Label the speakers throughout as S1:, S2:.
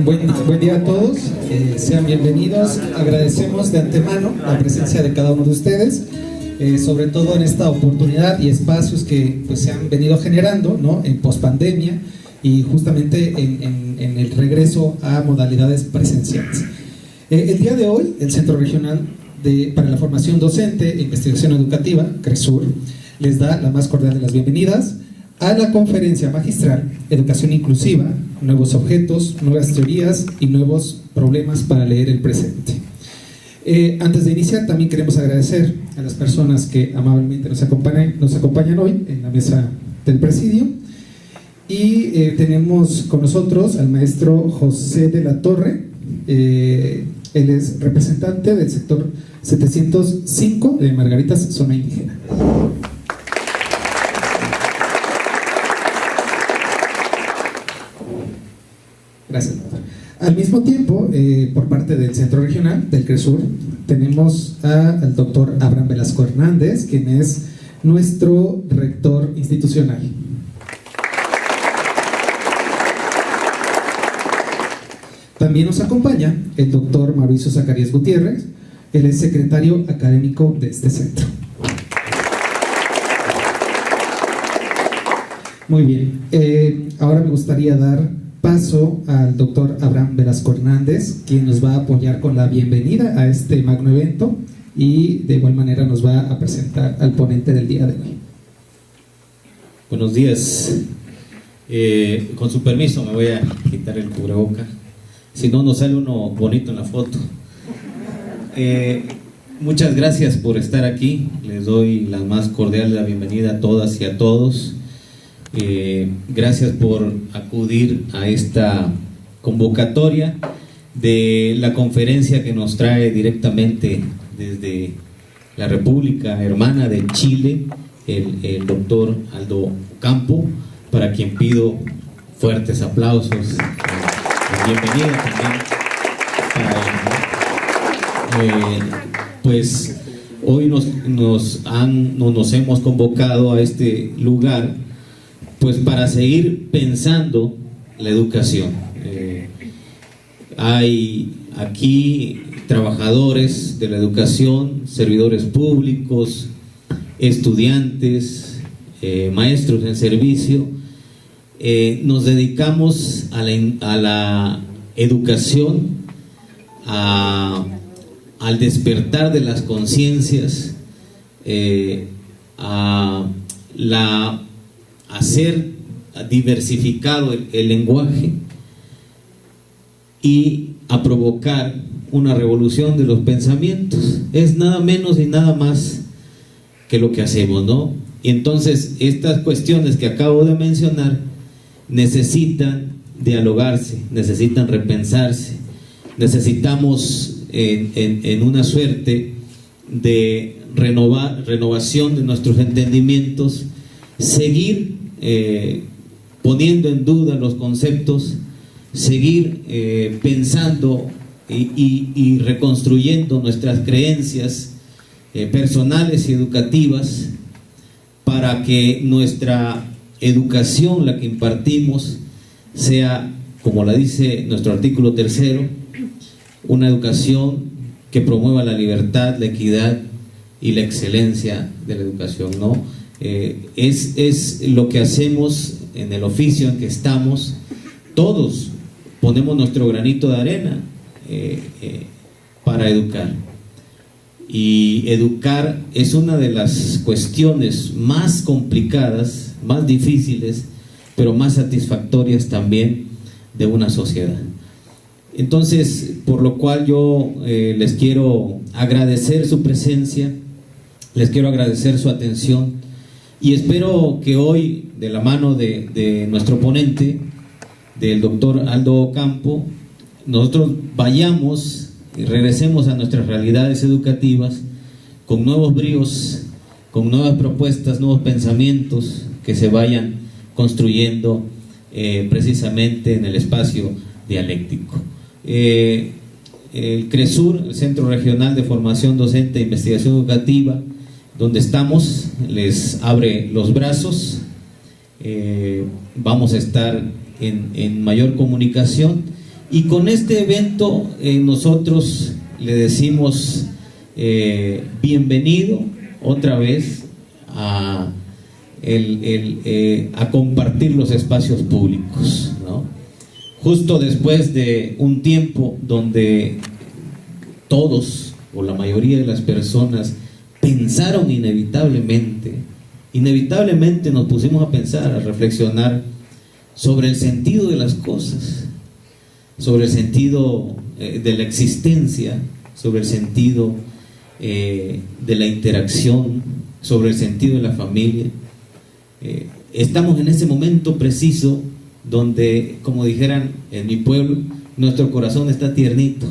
S1: Buen día a todos, sean bienvenidos. Agradecemos de antemano la presencia de cada uno de ustedes, sobre todo en esta oportunidad y espacios que pues, se han venido generando, ¿no?, en pospandemia y justamente en el regreso a modalidades presenciales. El día de hoy, el Centro Regional para la Formación Docente e Investigación Educativa, CRESUR, les da la más cordial de las bienvenidas a la conferencia magistral Educación Inclusiva, Nuevos Objetos, Nuevas Teorías y Nuevos Problemas para Leer el Presente. Antes de iniciar, también queremos agradecer a las personas que amablemente nos acompañan hoy en la mesa del presidio. Y tenemos con nosotros al maestro José de la Torre. Él es representante del sector 705 de Margaritas, zona indígena. Gracias. Al mismo tiempo, por parte del Centro Regional del CRESUR, tenemos al doctor Abraham Velasco Hernández, quien es nuestro rector institucional. También nos acompaña el doctor Mauricio Zacarías Gutiérrez, él es secretario académico de este centro. Muy bien, ahora me gustaría dar paso al doctor Abraham Velasco Hernández, quien nos va a apoyar con la bienvenida a este magno evento y de igual manera nos va a presentar al ponente del día de hoy.
S2: Buenos días, con su permiso me voy a quitar el cubreboca, si no nos sale uno bonito en la foto. Muchas gracias por estar aquí, les doy la más cordial la bienvenida a todas y a todos. Gracias por acudir a esta convocatoria de la conferencia que nos trae directamente desde la República Hermana de Chile, el doctor Aldo Ocampo, para quien pido fuertes aplausos. Bienvenida también para él. Pues hoy nos hemos convocado a este lugar pues para seguir pensando la educación. Hay aquí trabajadores de la educación, servidores públicos, estudiantes, maestros en servicio. Nos dedicamos a la educación, al despertar de las conciencias, a hacer diversificado el lenguaje y a provocar una revolución de los pensamientos. Es nada menos y nada más que lo que hacemos, ¿no? Y entonces estas cuestiones que acabo de mencionar necesitan dialogarse, necesitan repensarse, necesitamos en una suerte de renovación de nuestros entendimientos, seguir poniendo en duda los conceptos, seguir pensando y reconstruyendo nuestras creencias personales y educativas para que nuestra educación, la que impartimos, sea, como la dice nuestro artículo 3, una educación que promueva la libertad, la equidad y la excelencia de la educación, ¿no? Es lo que hacemos en el oficio en que estamos. Todos ponemos nuestro granito de arena para educar, y educar es una de las cuestiones más complicadas, más difíciles, pero más satisfactorias también de una sociedad. Entonces, por lo cual yo les quiero agradecer su presencia, les quiero agradecer su atención, y espero que hoy, de la mano de nuestro ponente, del doctor Aldo Ocampo, nosotros vayamos y regresemos a nuestras realidades educativas con nuevos bríos, con nuevas propuestas, nuevos pensamientos que se vayan construyendo precisamente en el espacio dialéctico. El CRESUR, el Centro Regional de Formación Docente e Investigación Educativa, donde estamos, les abre los brazos. Vamos a estar en mayor comunicación Y con este evento nosotros le decimos bienvenido otra vez a compartir los espacios públicos, ¿no? Justo después de un tiempo donde todos o la mayoría de las personas pensaron inevitablemente nos pusimos a pensar, a reflexionar sobre el sentido de las cosas, sobre el sentido de la existencia, sobre el sentido de la interacción, sobre el sentido de la familia. Estamos en ese momento preciso donde, como dijeran en mi pueblo, nuestro corazón está tiernito,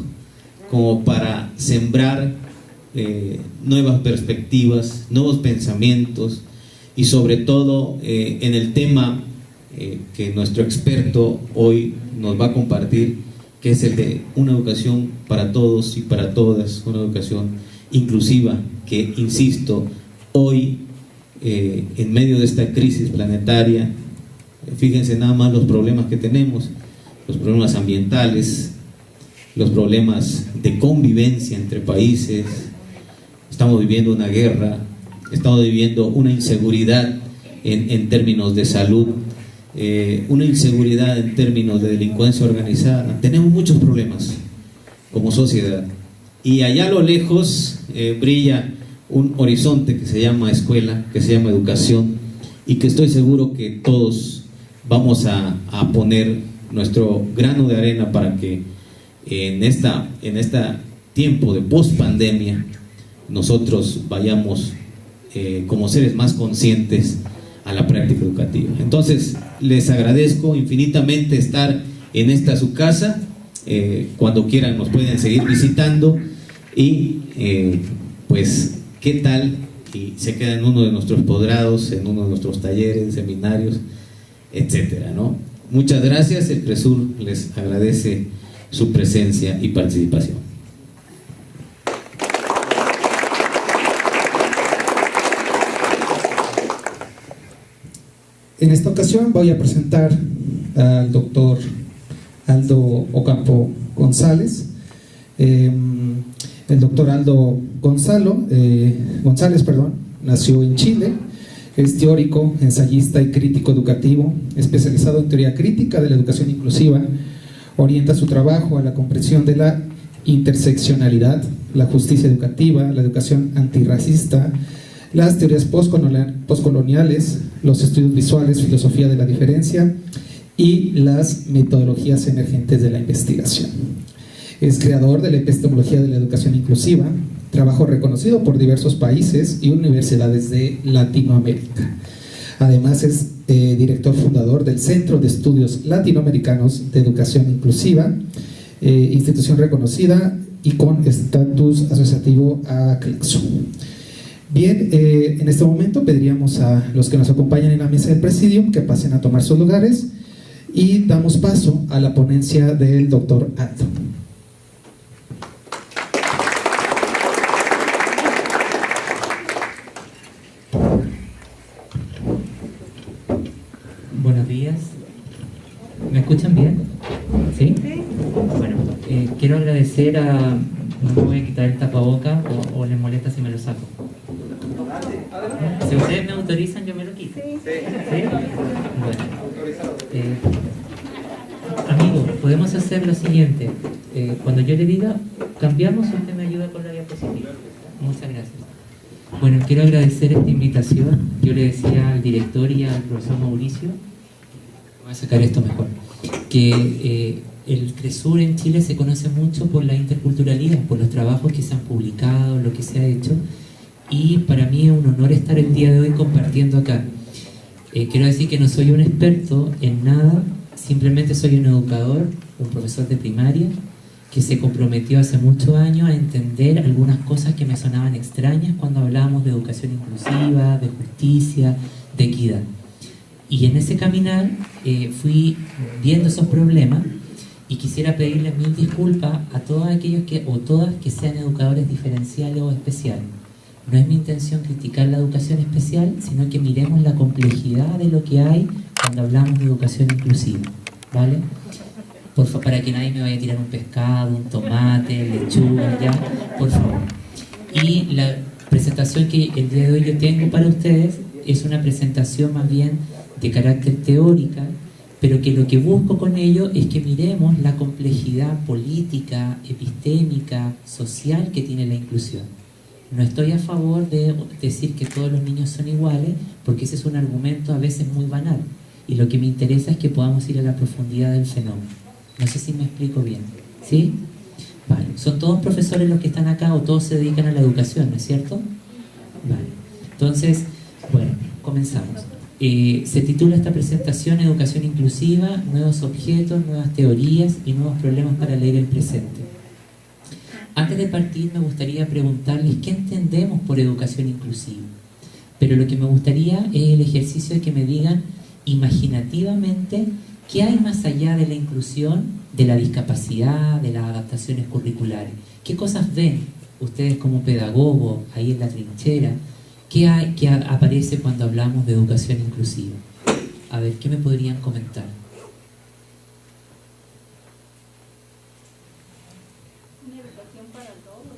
S2: como para sembrar nuevas perspectivas, nuevos pensamientos, y sobre todo en el tema que nuestro experto hoy nos va a compartir, que es el de una educación para todos y para todas, una educación inclusiva, que, insisto, hoy en medio de esta crisis planetaria, fíjense nada más los problemas que tenemos, los problemas ambientales, los problemas de convivencia entre países. Estamos viviendo una guerra, estamos viviendo una inseguridad en términos de salud, una inseguridad en términos de delincuencia organizada. Tenemos muchos problemas como sociedad, y allá a lo lejos brilla un horizonte que se llama escuela, que se llama educación, y que estoy seguro que todos vamos a poner nuestro grano de arena para que en este tiempo de post-pandemia nosotros vayamos como seres más conscientes a la práctica educativa. Entonces, les agradezco infinitamente estar en esta su casa. Cuando quieran nos pueden seguir visitando, y pues, ¿qué tal? Y se queda en uno de nuestros posgrados, en uno de nuestros talleres, seminarios, etcétera, ¿no? Muchas gracias. El CRESUR les agradece su presencia y participación.
S1: En esta ocasión voy a presentar al doctor Aldo Ocampo González. El doctor Aldo González, nació en Chile. Es teórico, ensayista y crítico educativo, especializado en teoría crítica de la educación inclusiva. Orienta su trabajo a la comprensión de la interseccionalidad, la justicia educativa, la educación antirracista, las teorías postcoloniales, los estudios visuales, filosofía de la diferencia y las metodologías emergentes de la investigación. Es creador de la epistemología de la educación inclusiva, trabajo reconocido por diversos países y universidades de Latinoamérica. Además es director fundador del Centro de Estudios Latinoamericanos de Educación Inclusiva, institución reconocida y con estatus asociativo a CLEXO. Bien, en este momento pediríamos a los que nos acompañan en la mesa del Presidium que pasen a tomar sus lugares, y damos paso a la ponencia del doctor Aldo.
S3: Buenos días. ¿Me escuchan bien? ¿Sí? Bueno, quiero agradecer a... No me voy a quitar el tapaboca o les molesta si me lo saco. Si ustedes me autorizan, yo me lo quito. ¿Sí? Bueno. Amigos, podemos hacer lo siguiente. Cuando yo le diga, cambiamos, usted me ayuda con la diapositiva. Muchas gracias. Bueno, quiero agradecer esta invitación. Yo le decía al director y al profesor Mauricio, voy a sacar esto mejor, que el CRESUR en Chile se conoce mucho por la interculturalidad, por los trabajos que se han publicado, lo que se ha hecho, y para mí es un honor estar el día de hoy compartiendo acá. Quiero decir que no soy un experto en nada, simplemente soy un educador, un profesor de primaria, que se comprometió hace muchos años a entender algunas cosas que me sonaban extrañas cuando hablábamos de educación inclusiva, de justicia, de equidad. Y en ese caminar fui viendo esos problemas, y quisiera pedirles mil disculpas a todos aquellos todas que sean educadores diferenciales o especiales. No es mi intención criticar la educación especial, sino que miremos la complejidad de lo que hay cuando hablamos de educación inclusiva, ¿vale? Por favor, para que nadie me vaya a tirar un pescado, un tomate, lechuga, ya, por favor. Y la presentación que el día de hoy yo tengo para ustedes es una presentación más bien de carácter teórica, pero que lo que busco con ello es que miremos la complejidad política, epistémica, social que tiene la inclusión. No estoy a favor de decir que todos los niños son iguales, porque ese es un argumento a veces muy banal, y lo que me interesa es que podamos ir a la profundidad del fenómeno. No sé si me explico bien, ¿sí? Vale. Son todos profesores los que están acá, o todos se dedican a la educación, ¿no es cierto? Vale. Entonces, bueno, comenzamos. Se titula esta presentación Educación Inclusiva, nuevos objetos, nuevas teorías y nuevos problemas para leer el presente. Antes de partir me gustaría preguntarles qué entendemos por educación inclusiva. Pero lo que me gustaría es el ejercicio de que me digan imaginativamente qué hay más allá de la inclusión, de la discapacidad, de las adaptaciones curriculares. ¿Qué cosas ven ustedes como pedagogos ahí en la trinchera? ¿Qué aparece cuando hablamos de educación inclusiva? A ver, ¿qué me podrían comentar?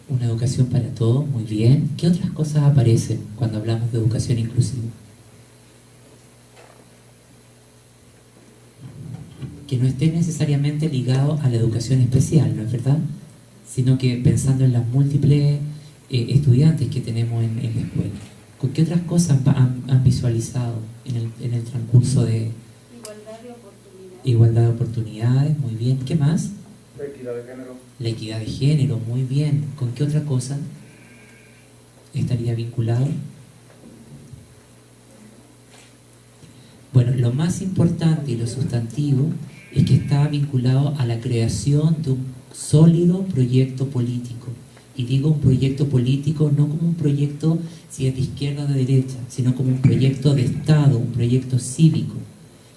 S3: Una educación para todos, muy bien. ¿Qué otras cosas aparecen cuando hablamos de educación inclusiva? Que no esté necesariamente ligado a la educación especial, ¿no es verdad? Sino que pensando en las múltiples estudiantes que tenemos en la escuela. ¿Con qué otras cosas han visualizado en el transcurso de igualdad de oportunidades? Muy bien. ¿Qué más?
S4: La equidad de género.
S3: La equidad de género, muy bien. ¿Con qué otra cosa estaría vinculado? Bueno, lo más importante y lo sustantivo es que está vinculado a la creación de un sólido proyecto político. Y digo un proyecto político no como un proyecto si es de izquierda o de derecha, sino como un proyecto de Estado, un proyecto cívico.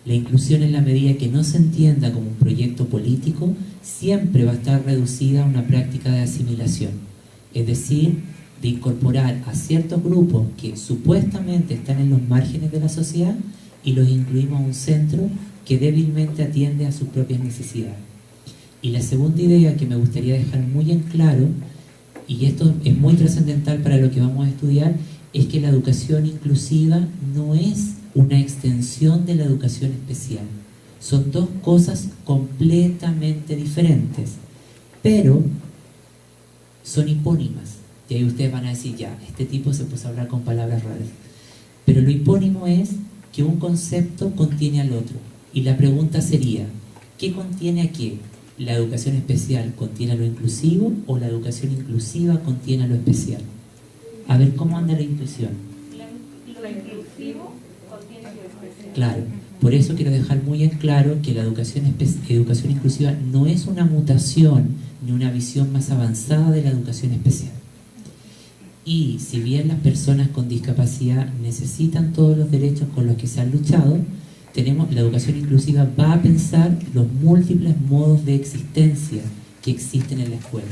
S3: La inclusión, en la medida que no se entienda como un proyecto político, siempre va a estar reducida a una práctica de asimilación. Es decir, de incorporar a ciertos grupos que supuestamente están en los márgenes de la sociedad y los incluimos a un centro que débilmente atiende a sus propias necesidades. Y la segunda idea que me gustaría dejar muy en claro, y esto es muy trascendental para lo que vamos a estudiar, es que la educación inclusiva no es una extensión de la educación especial. Son dos cosas completamente diferentes, pero son hipónimas. Y ahí ustedes van a decir, ya, este tipo se puso a hablar con palabras raras. Pero lo hipónimo es que un concepto contiene al otro. Y la pregunta sería, ¿qué contiene a qué? ¿La educación especial contiene a lo inclusivo o la educación inclusiva contiene a lo especial? A ver, ¿cómo anda la inclusión?
S5: Lo inclusivo contiene lo especial.
S3: Claro, por eso quiero dejar muy en claro que la educación inclusiva no es una mutación ni una visión más avanzada de la educación especial. Y si bien las personas con discapacidad necesitan todos los derechos con los que se han luchado, la educación inclusiva va a pensar los múltiples modos de existencia que existen en la escuela.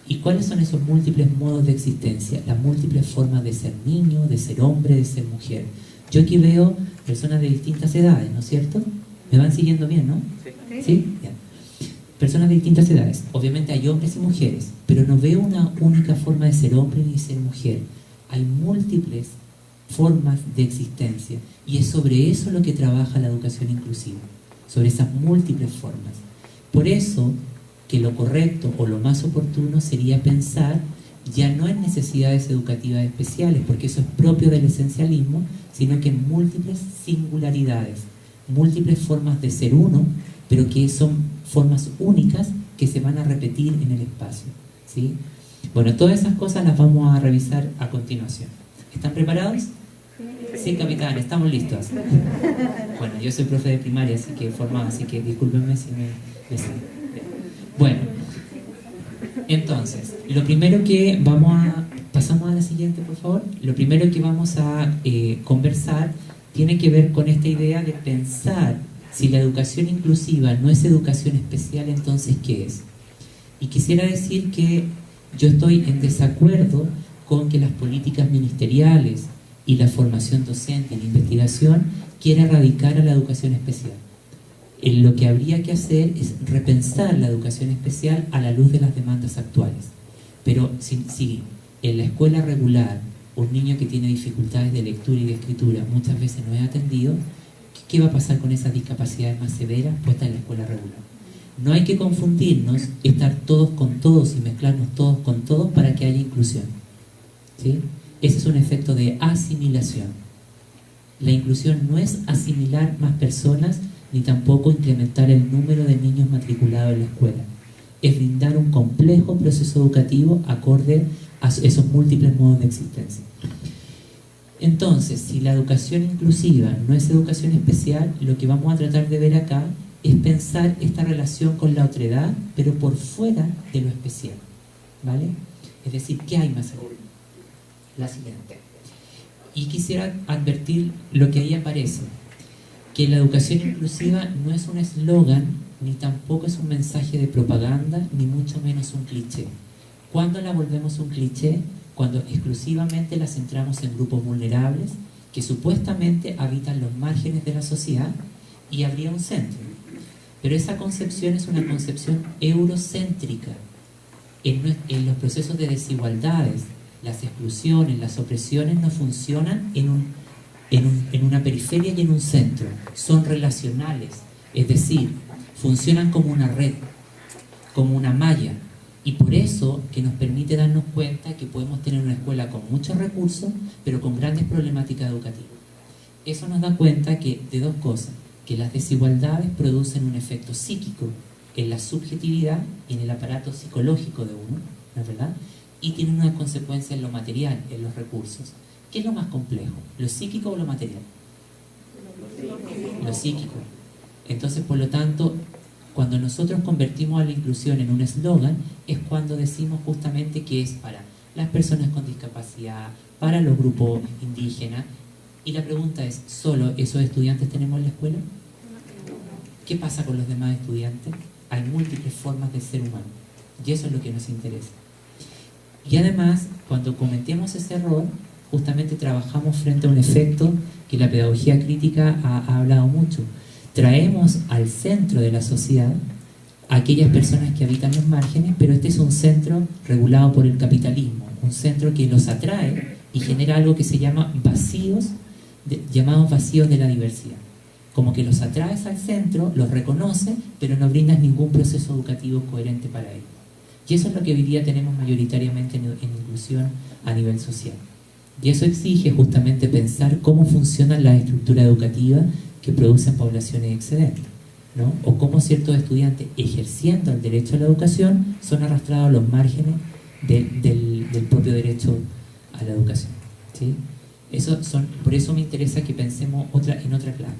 S3: ¿Y cuáles son esos múltiples modos de existencia? Las múltiples formas de ser niño, de ser hombre, de ser mujer. Yo aquí veo personas de distintas edades, ¿no es cierto? ¿Me van siguiendo bien, no?
S5: Sí.
S3: ¿Sí? Bien. Personas de distintas edades. Obviamente hay hombres y mujeres, pero no veo una única forma de ser hombre ni de ser mujer. Hay múltiples formas de existencia, y es sobre eso lo que trabaja la educación inclusiva, sobre esas múltiples formas. Por eso que lo correcto o lo más oportuno sería pensar ya no en necesidades educativas especiales, porque eso es propio del esencialismo, sino que en múltiples singularidades, múltiples formas de ser uno, pero que son formas únicas que se van a repetir en el espacio, ¿sí? Bueno, todas esas cosas las vamos a revisar a continuación. ¿Están preparados? Sí, capitán, estamos listos. Bueno, yo soy profe de primaria, así que formado, así que discúlpenme si me salgo. Bueno, entonces, lo primero que pasamos a la siguiente, por favor. Lo primero que vamos a conversar tiene que ver con esta idea de pensar si la educación inclusiva no es educación especial, entonces ¿qué es? Y quisiera decir que yo estoy en desacuerdo con que las políticas ministeriales y la formación docente y la investigación quiera erradicar a la educación especial. Lo que habría que hacer es repensar la educación especial a la luz de las demandas actuales. Pero si en la escuela regular un niño que tiene dificultades de lectura y de escritura muchas veces no es atendido, ¿qué va a pasar con esas discapacidades más severas puestas en la escuela regular? No hay que confundirnos, estar todos con todos y mezclarnos todos con todos para que haya inclusión, ¿sí? Ese es un efecto de asimilación. La inclusión no es asimilar más personas ni tampoco incrementar el número de niños matriculados en la escuela. Es brindar un complejo proceso educativo acorde a esos múltiples modos de existencia. Entonces, si la educación inclusiva no es educación especial, lo que vamos a tratar de ver acá es pensar esta relación con la otredad, pero por fuera de lo especial, ¿vale? Es decir, ¿qué hay más allá? La siguiente. Y quisiera advertir lo que ahí aparece, que la educación inclusiva no es un eslogan, ni tampoco es un mensaje de propaganda, ni mucho menos un cliché. ¿Cuándo la volvemos un cliché? Cuando exclusivamente la centramos en grupos vulnerables que supuestamente habitan los márgenes de la sociedad y habría un centro. Pero esa concepción es una concepción eurocéntrica. En los procesos de desigualdades, las exclusiones, las opresiones no funcionan en una periferia y en un centro. Son relacionales, es decir, funcionan como una red, como una malla. Y por eso que nos permite darnos cuenta que podemos tener una escuela con muchos recursos, pero con grandes problemáticas educativas. Eso nos da cuenta de dos cosas, que las desigualdades producen un efecto psíquico en la subjetividad y en el aparato psicológico de uno, ¿no es verdad? Y tienen una consecuencia en lo material, en los recursos. ¿Qué es lo más complejo? ¿Lo psíquico o lo material? Lo psíquico. Entonces, por lo tanto, cuando nosotros convertimos a la inclusión en un eslogan, es cuando decimos justamente que es para las personas con discapacidad, para los grupos indígenas. Y la pregunta es, ¿solo esos estudiantes tenemos en la escuela? ¿Qué pasa con los demás estudiantes? Hay múltiples formas de ser humano. Y eso es lo que nos interesa. Y además, cuando cometemos ese error, justamente trabajamos frente a un efecto que la pedagogía crítica ha hablado mucho. Traemos al centro de la sociedad a aquellas personas que habitan los márgenes, pero este es un centro regulado por el capitalismo, un centro que los atrae y genera algo que se llama llamados vacíos de la diversidad. Como que los atraes al centro, los reconoces, pero no brindas ningún proceso educativo coherente para ellos. Y eso es lo que hoy día tenemos mayoritariamente en inclusión a nivel social. Y eso exige justamente pensar cómo funcionan las estructuras educativas que producen poblaciones excedentes, ¿no? O cómo ciertos estudiantes, ejerciendo el derecho a la educación, son arrastrados a los márgenes del propio derecho a la educación, ¿sí? Por eso me interesa que pensemos en otra clave.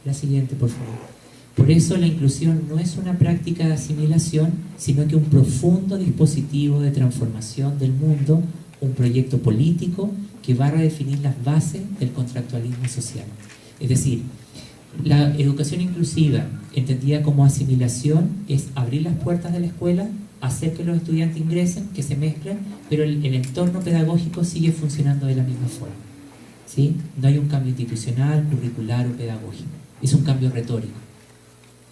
S3: La siguiente, por favor. Por eso la inclusión no es una práctica de asimilación, sino que un profundo dispositivo de transformación del mundo, un proyecto político que va a redefinir las bases del contractualismo social. Es decir, la educación inclusiva, entendida como asimilación, es abrir las puertas de la escuela, hacer que los estudiantes ingresen, que se mezclen, pero el entorno pedagógico sigue funcionando de la misma forma, ¿sí? No hay un cambio institucional, curricular o pedagógico, es un cambio retórico.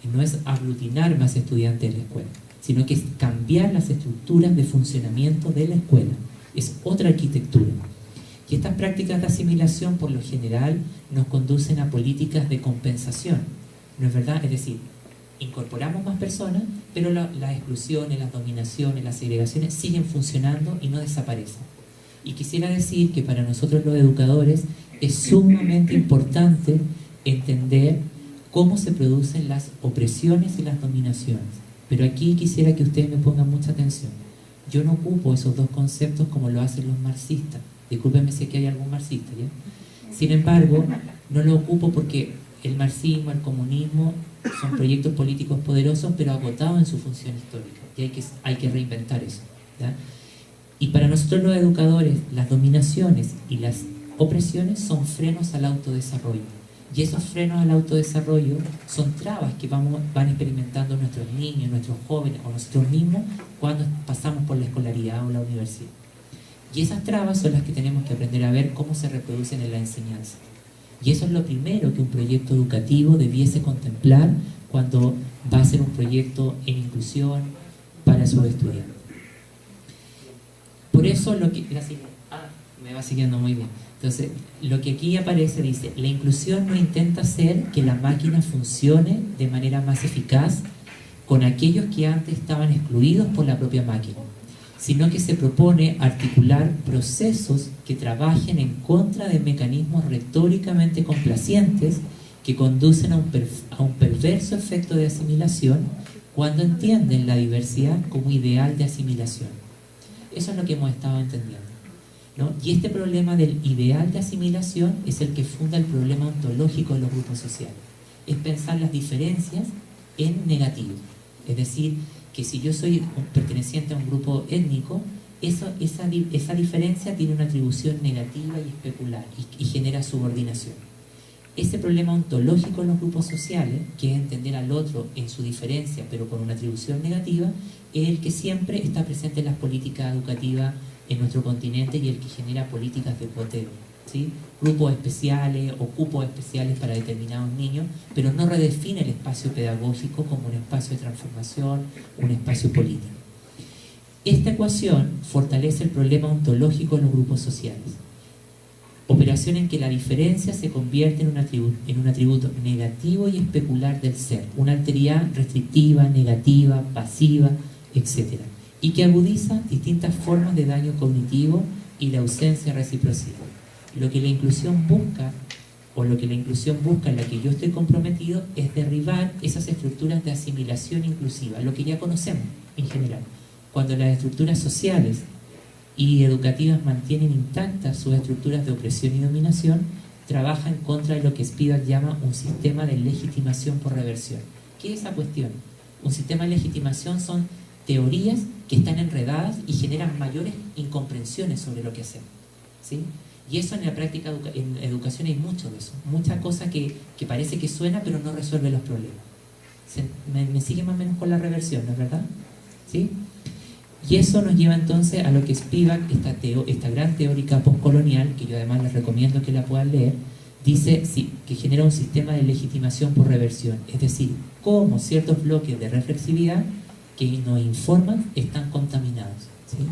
S3: Y no es aglutinar más estudiantes en la escuela, sino que es cambiar las estructuras de funcionamiento de la escuela. Es otra arquitectura. Y estas prácticas de asimilación, por lo general, nos conducen a políticas de compensación. ¿No es verdad? Es decir, incorporamos más personas, pero las exclusiones, las dominaciones, las segregaciones siguen funcionando y no desaparecen. Y quisiera decir que para nosotros los educadores es sumamente importante entender cómo se producen las opresiones y las dominaciones. Pero aquí quisiera que ustedes me pongan mucha atención. Yo no ocupo esos dos conceptos como lo hacen los marxistas. Discúlpenme si aquí hay algún marxista, ¿ya? Sin embargo, no lo ocupo porque el marxismo, el comunismo son proyectos políticos poderosos, pero agotados en su función histórica. Y hay que reinventar eso, ¿ya? Y para nosotros los educadores, las dominaciones y las opresiones son frenos al autodesarrollo. Y esos frenos al autodesarrollo son trabas que van experimentando nuestros niños, nuestros jóvenes o nosotros mismos cuando pasamos por la escolaridad o la universidad. Y esas trabas son las que tenemos que aprender a ver cómo se reproducen en la enseñanza. Y eso es lo primero que un proyecto educativo debiese contemplar cuando va a hacer un proyecto en inclusión para sus estudiantes. Por eso me va siguiendo muy bien. Entonces, lo que aquí aparece dice, la inclusión no intenta hacer que la máquina funcione de manera más eficaz con aquellos que antes estaban excluidos por la propia máquina, sino que se propone articular procesos que trabajen en contra de mecanismos retóricamente complacientes que conducen a un perverso efecto de asimilación cuando entienden la diversidad como ideal de asimilación. Eso es lo que hemos estado entendiendo, ¿no? Y este problema del ideal de asimilación es el que funda el problema ontológico de los grupos sociales. Es pensar las diferencias en negativo. Es decir, que si yo soy perteneciente a un grupo étnico, esa diferencia tiene una atribución negativa y especular y genera subordinación. Ese problema ontológico en los grupos sociales, que es entender al otro en su diferencia pero con una atribución negativa, es el que siempre está presente en las políticas educativas en nuestro continente y el que genera políticas de cuoteo, ¿sí? Grupos especiales o cupos especiales para determinados niños, pero no redefine el espacio pedagógico como un espacio de transformación, un espacio político. Esta ecuación fortalece el problema ontológico en los grupos sociales. Operación en que la diferencia se convierte en un atributo negativo y especular del ser, una alteridad restrictiva, negativa, pasiva, etc. Y que agudiza distintas formas de daño cognitivo y la ausencia de reciprocidad. Lo que la inclusión busca, en la que yo estoy comprometido, es derribar esas estructuras de asimilación inclusiva, lo que ya conocemos en general. Cuando las estructuras sociales y educativas mantienen intactas sus estructuras de opresión y dominación, trabaja en contra de lo que Spivak llama un sistema de legitimación por reversión. ¿Qué es esa cuestión? Un sistema de legitimación son teorías que están enredadas y generan mayores incomprensiones sobre lo que hacemos, ¿sí? Y eso en la práctica, en educación hay mucho de eso, mucha cosa que parece que suena pero no resuelve los problemas. Me sigue más o menos con la reversión, ¿no es verdad? ¿Sí? Y eso nos lleva entonces a lo que Spivak, esta gran teórica postcolonial, que yo además les recomiendo que la puedan leer, dice que genera un sistema de legitimación por reversión, es decir, cómo ciertos bloques de reflexividad que nos informan están contaminados, ¿sí?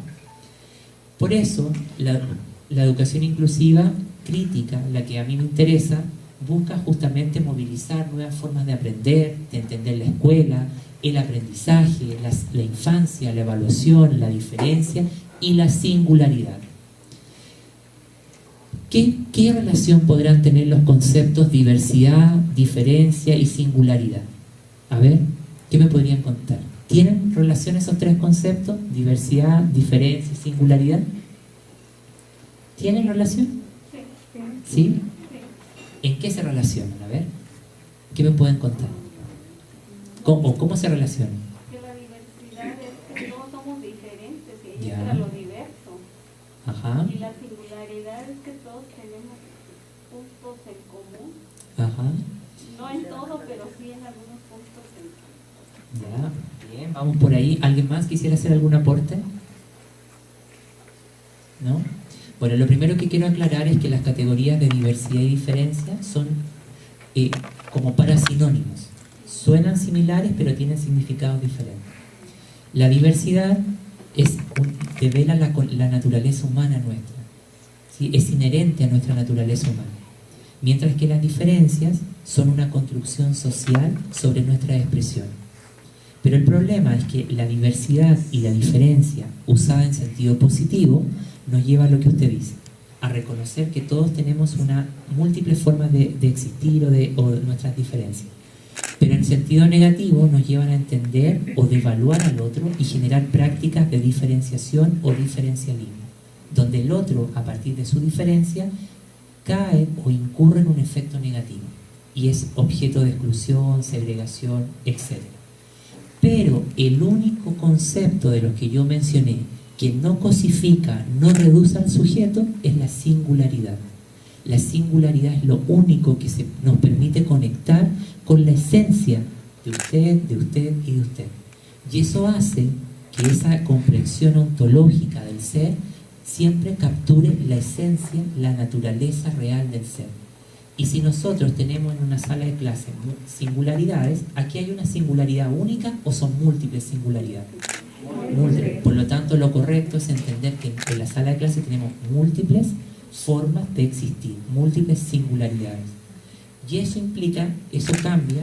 S3: Por eso la educación inclusiva crítica, la que a mí me interesa, busca justamente movilizar nuevas formas de aprender, de entender la escuela, el aprendizaje, la infancia, la evaluación, la diferencia y la singularidad. ¿Qué relación podrán tener los conceptos diversidad, diferencia y singularidad? A ver, ¿qué me podrían contar? ¿Tienen relación esos tres conceptos? Diversidad, diferencia y singularidad. ¿Tienen relación? ¿Sí? ¿En qué se relacionan? A ver, ¿qué me pueden contar? ¿Cómo se relacionan?
S5: Que la diversidad es que todos somos diferentes y ahí
S3: Ya.
S5: entra lo diverso.
S3: Ajá,
S5: Y la singularidad es que todos tenemos puntos en común.
S3: ajá.
S5: No en todo, pero sí en algunos puntos en común.
S3: Ya, bien, vamos por ahí. ¿Alguien más quisiera hacer algún aporte? ¿No? Bueno, lo primero que quiero aclarar es que las categorías de diversidad y diferencia son como parasinónimos. Suenan similares, pero tienen significados diferentes. La diversidad devela la naturaleza humana nuestra, ¿sí? Es inherente a nuestra naturaleza humana. Mientras que las diferencias son una construcción social sobre nuestra expresión. Pero el problema es que la diversidad y la diferencia, usada en sentido positivo, nos lleva a lo que usted dice, a reconocer que todos tenemos una múltiples formas de existir o de nuestras diferencias. Pero en sentido negativo nos llevan a entender o devaluar al otro y generar prácticas de diferenciación o diferencialismo, donde el otro, a partir de su diferencia, cae o incurre en un efecto negativo y es objeto de exclusión, segregación, etc. Pero el único concepto de los que yo mencioné que no cosifica, no reduce al sujeto, es la singularidad. La singularidad es lo único que nos permite conectar con la esencia de usted, de usted y de usted. Y eso hace que esa comprensión ontológica del ser siempre capture la esencia, la naturaleza real del ser. Y si nosotros tenemos en una sala de clase singularidades, ¿aquí hay una singularidad única o son múltiples singularidades? Múltiples. Por lo tanto, lo correcto es entender que en la sala de clase tenemos múltiples formas de existir, múltiples singularidades. Y eso implica, eso cambia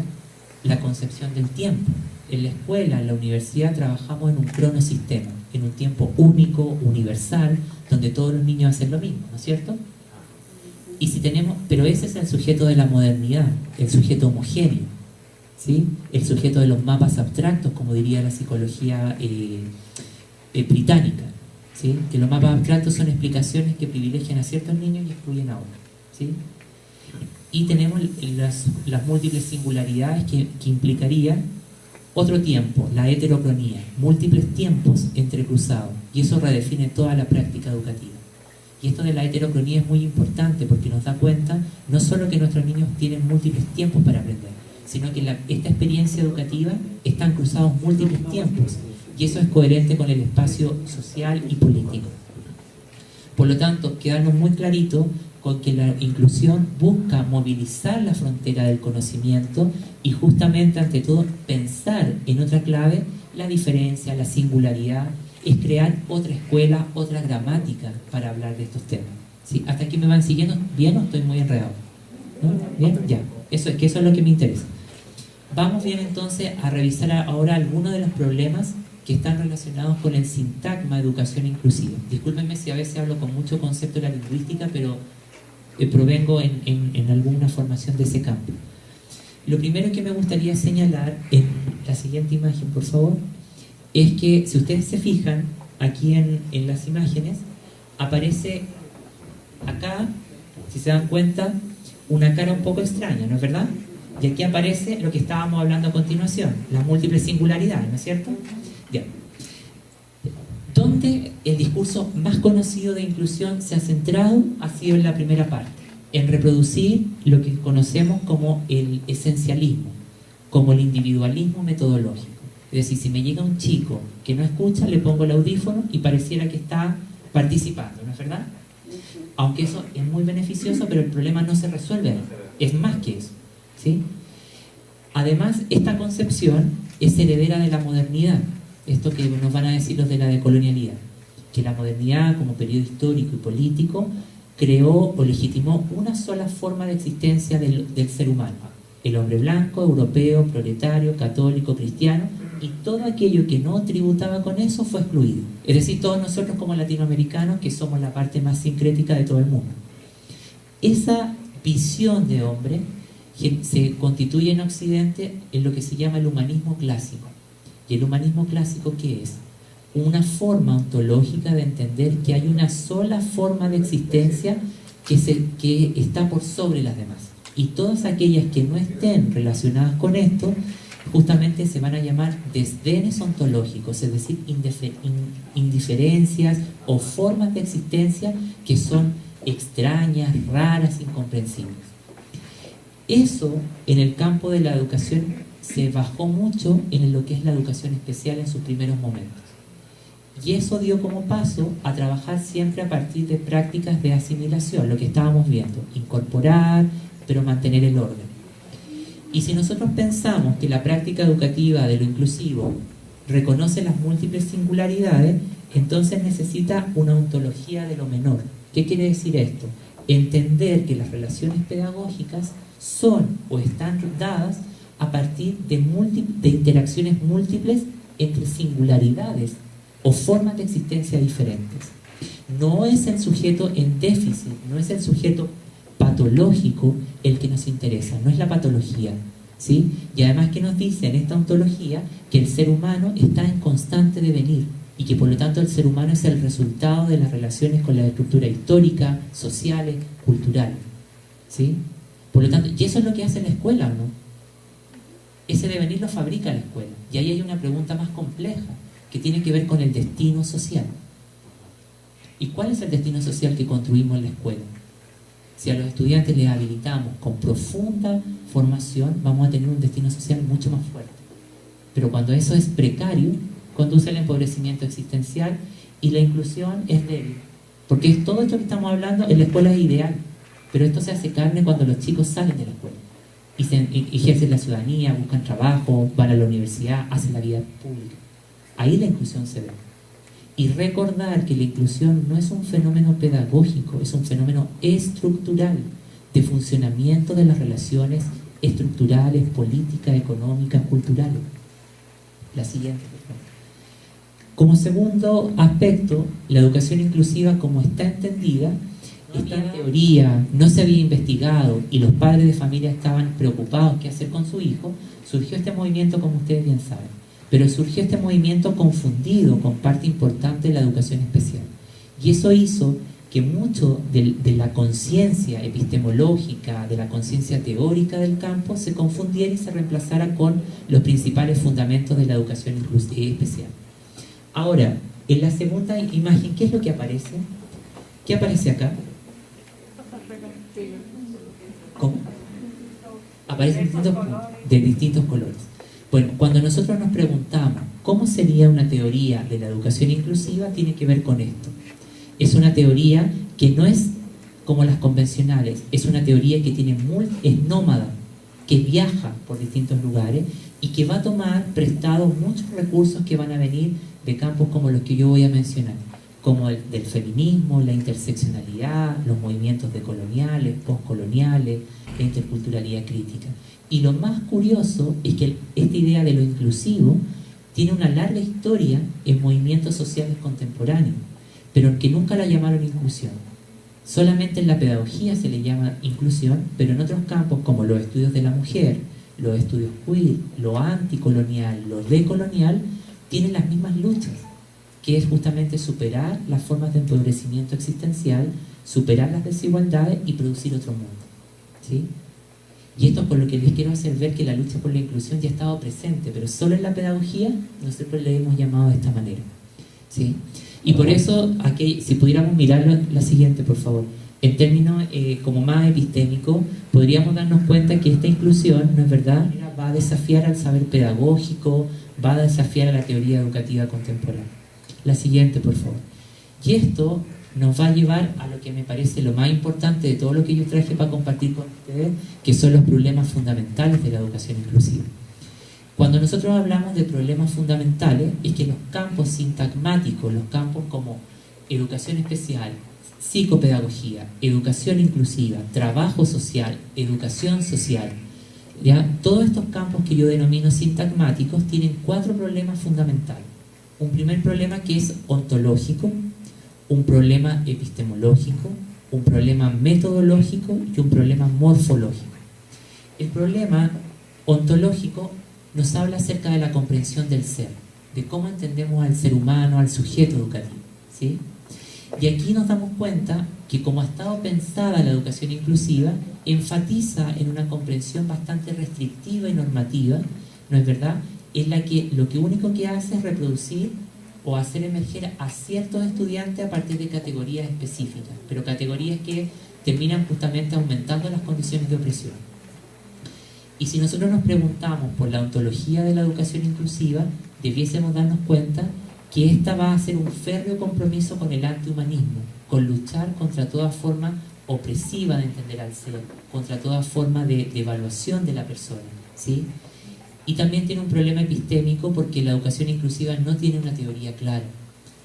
S3: la concepción del tiempo. En la escuela, en la universidad, trabajamos en un cronosistema, en un tiempo único, universal, donde todos los niños hacen lo mismo, ¿no es cierto? Y si tenemos, pero ese es el sujeto de la modernidad, el sujeto homogéneo, ¿sí? El sujeto de los mapas abstractos, como diría la psicología británica, ¿sí? Que los mapas abstractos son explicaciones que privilegian a ciertos niños y excluyen a otros, ¿sí? Y tenemos las múltiples singularidades que implicarían otro tiempo, la heterocronía, múltiples tiempos entrecruzados, y eso redefine toda la práctica educativa. Y esto de la heterocronía es muy importante porque nos da cuenta no solo que nuestros niños tienen múltiples tiempos para aprender, sino que esta experiencia educativa están cruzados múltiples tiempos, y eso es coherente con el espacio social y político. Por lo tanto, quedarnos muy clarito con que la inclusión busca movilizar la frontera del conocimiento y justamente, ante todo, pensar en otra clave, la diferencia, la singularidad, es crear otra escuela, otra gramática para hablar de estos temas. ¿Sí? ¿Hasta aquí me van siguiendo? ¿Bien o estoy muy enredado? ¿No? ¿Bien? Ya. Eso es lo que me interesa. Vamos bien entonces a revisar ahora algunos de los problemas que están relacionados con el sintagma educación inclusiva. Discúlpenme si a veces hablo con mucho concepto de la lingüística, pero provengo en alguna formación de ese campo. Lo primero que me gustaría señalar en la siguiente imagen, por favor, es que si ustedes se fijan, aquí en las imágenes, aparece acá, si se dan cuenta, una cara un poco extraña, ¿no es verdad? Y aquí aparece lo que estábamos hablando a continuación, las múltiples singularidades, ¿no es cierto? Bien. ¿Dónde el discurso más conocido de inclusión se ha centrado? Ha sido en la primera parte, en reproducir lo que conocemos como el esencialismo, como el individualismo metodológico. Es decir, si me llega un chico que no escucha, le pongo el audífono y pareciera que está participando, ¿no es verdad? Aunque eso es muy beneficioso, pero el problema no se resuelve ahí. Es más que eso, ¿sí? Además, esta concepción es heredera de la modernidad. Esto que nos van a decir los de la decolonialidad, que la modernidad como periodo histórico y político creó o legitimó una sola forma de existencia del ser humano: el hombre blanco, europeo, proletario, católico, cristiano, y todo aquello que no tributaba con eso fue excluido. Es decir, todos nosotros como latinoamericanos, que somos la parte más sincrética de todo el mundo. Esa visión de hombre se constituye en Occidente en lo que se llama el humanismo clásico. ¿Y el humanismo clásico qué es? Una forma ontológica de entender que hay una sola forma de existencia que está por sobre las demás. Y todas aquellas que no estén relacionadas con esto, justamente se van a llamar desdenes ontológicos, es decir, indiferencias o formas de existencia que son extrañas, raras, incomprensibles. Eso, en el campo de la educación, se bajó mucho en lo que es la educación especial en sus primeros momentos. Y eso dio como paso a trabajar siempre a partir de prácticas de asimilación, lo que estábamos viendo, incorporar, pero mantener el orden. Y si nosotros pensamos que la práctica educativa de lo inclusivo reconoce las múltiples singularidades, entonces necesita una ontología de lo menor. ¿Qué quiere decir esto? Entender que las relaciones pedagógicas son o están dadas a partir de interacciones múltiples entre singularidades o formas de existencia diferentes. No es el sujeto en déficit, no es el sujeto patológico el que nos interesa, no es la patología, ¿sí? Y además que nos dice en esta ontología que el ser humano está en constante devenir y que por lo tanto el ser humano es el resultado de las relaciones con la estructura histórica, sociales, culturales, ¿sí? Por lo tanto, y eso es lo que hace la escuela, ¿o no? Ese devenir lo fabrica la escuela. Y ahí hay una pregunta más compleja que tiene que ver con el destino social. ¿Y cuál es el destino social que construimos en la escuela? Si a los estudiantes les habilitamos con profunda formación, vamos a tener un destino social mucho más fuerte. Pero cuando eso es precario, conduce al empobrecimiento existencial y la inclusión es débil. Porque todo esto que estamos hablando en la escuela es ideal. Pero esto se hace carne cuando los chicos salen de la escuela y ejercen la ciudadanía, buscan trabajo, van a la universidad, hacen la vida pública. Ahí la inclusión se ve. Y recordar que la inclusión no es un fenómeno pedagógico, es un fenómeno estructural de funcionamiento de las relaciones estructurales, políticas, económicas, culturales. La siguiente, por favor. Como segundo aspecto, la educación inclusiva, como está entendida, esta teoría no se había investigado y los padres de familia estaban preocupados qué hacer con su hijo, surgió este movimiento, como ustedes bien saben. Pero surgió este movimiento confundido con parte importante de la educación especial. Y eso hizo que mucho de la conciencia epistemológica, de la conciencia teórica del campo, se confundiera y se reemplazara con los principales fundamentos de la educación especial. Ahora, en la segunda imagen, ¿qué es lo que aparece? ¿Qué aparece acá? ¿Cómo? Aparecen de distintos colores. Bueno, cuando nosotros nos preguntamos cómo sería una teoría de la educación inclusiva, tiene que ver con esto. Es una teoría que no es como las convencionales, es una teoría que es nómada, que viaja por distintos lugares y que va a tomar prestados muchos recursos que van a venir de campos como los que yo voy a mencionar, como el del feminismo, la interseccionalidad, los movimientos decoloniales, postcoloniales, la interculturalidad crítica. Y lo más curioso es que esta idea de lo inclusivo tiene una larga historia en movimientos sociales contemporáneos, pero que nunca la llamaron inclusión. Solamente en la pedagogía se le llama inclusión, pero en otros campos como los estudios de la mujer, los estudios queer, lo anticolonial, lo decolonial, tienen las mismas luchas, que es justamente superar las formas de empobrecimiento existencial, superar las desigualdades y producir otro mundo. ¿Sí? Y esto es por lo que les quiero hacer ver que la lucha por la inclusión ya ha estado presente, pero solo en la pedagogía nosotros le hemos llamado de esta manera. ¿Sí? Y por eso, aquí, si pudiéramos mirar la siguiente, por favor, en términos como más epistémicos, podríamos darnos cuenta que esta inclusión, ¿no es verdad?, va a desafiar al saber pedagógico, va a desafiar a la teoría educativa contemporánea. La siguiente, por favor. Y esto nos va a llevar a lo que me parece lo más importante de todo lo que yo traje para compartir con ustedes, que son los problemas fundamentales de la educación inclusiva. Cuando nosotros hablamos de problemas fundamentales, es que los campos sintagmáticos, los campos como educación especial, psicopedagogía, educación inclusiva, trabajo social, educación social, ¿ya? Todos estos campos que yo denomino sintagmáticos tienen 4 problemas fundamentales. Un primer problema que es ontológico, un problema epistemológico, un problema metodológico y un problema morfológico. El problema ontológico nos habla acerca de la comprensión del ser, de cómo entendemos al ser humano, al sujeto educativo, ¿sí? Y aquí nos damos cuenta que como ha estado pensada la educación inclusiva, enfatiza en una comprensión bastante restrictiva y normativa, ¿no es verdad?, en la que lo único que hace es reproducir o hacer emerger a ciertos estudiantes a partir de categorías específicas, pero categorías que terminan justamente aumentando las condiciones de opresión. Y si nosotros nos preguntamos por la ontología de la educación inclusiva, debiésemos darnos cuenta que esta va a ser un férreo compromiso con el antihumanismo, con luchar contra toda forma opresiva de entender al ser, contra toda forma de evaluación de la persona, ¿sí? Y también tiene un problema epistémico porque la educación inclusiva no tiene una teoría clara,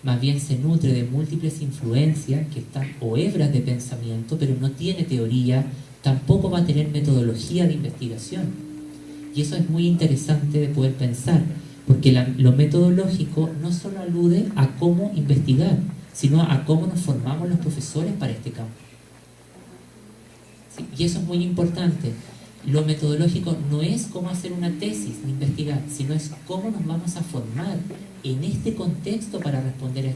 S3: más bien se nutre de múltiples influencias que están o hebras de pensamiento, pero no tiene teoría, tampoco va a tener metodología de investigación. Y eso es muy interesante de poder pensar, porque lo metodológico no solo alude a cómo investigar, sino a cómo nos formamos los profesores para este campo. ¿Sí? Y eso es muy importante. Lo metodológico no es cómo hacer una tesis ni investigar, sino es cómo nos vamos a formar en este contexto para responder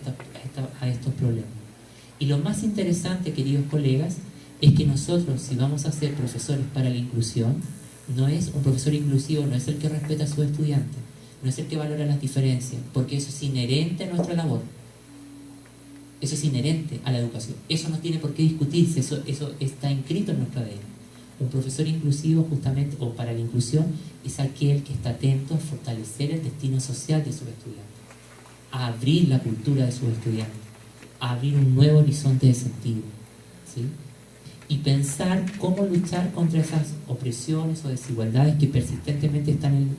S3: a estos problemas. Y lo más interesante, queridos colegas, es que nosotros, si vamos a ser profesores para la inclusión, un profesor inclusivo no es el que respeta a sus estudiantes, no es el que valora las diferencias, porque eso es inherente a nuestra labor. Eso es inherente a la educación. Eso no tiene por qué discutirse, eso está inscrito en nuestro ADN. Un profesor inclusivo, justamente, o para la inclusión, es aquel que está atento a fortalecer el destino social de sus estudiantes, a abrir la cultura de sus estudiantes, a abrir un nuevo horizonte de sentido, ¿sí? y pensar cómo luchar contra esas opresiones o desigualdades que persistentemente están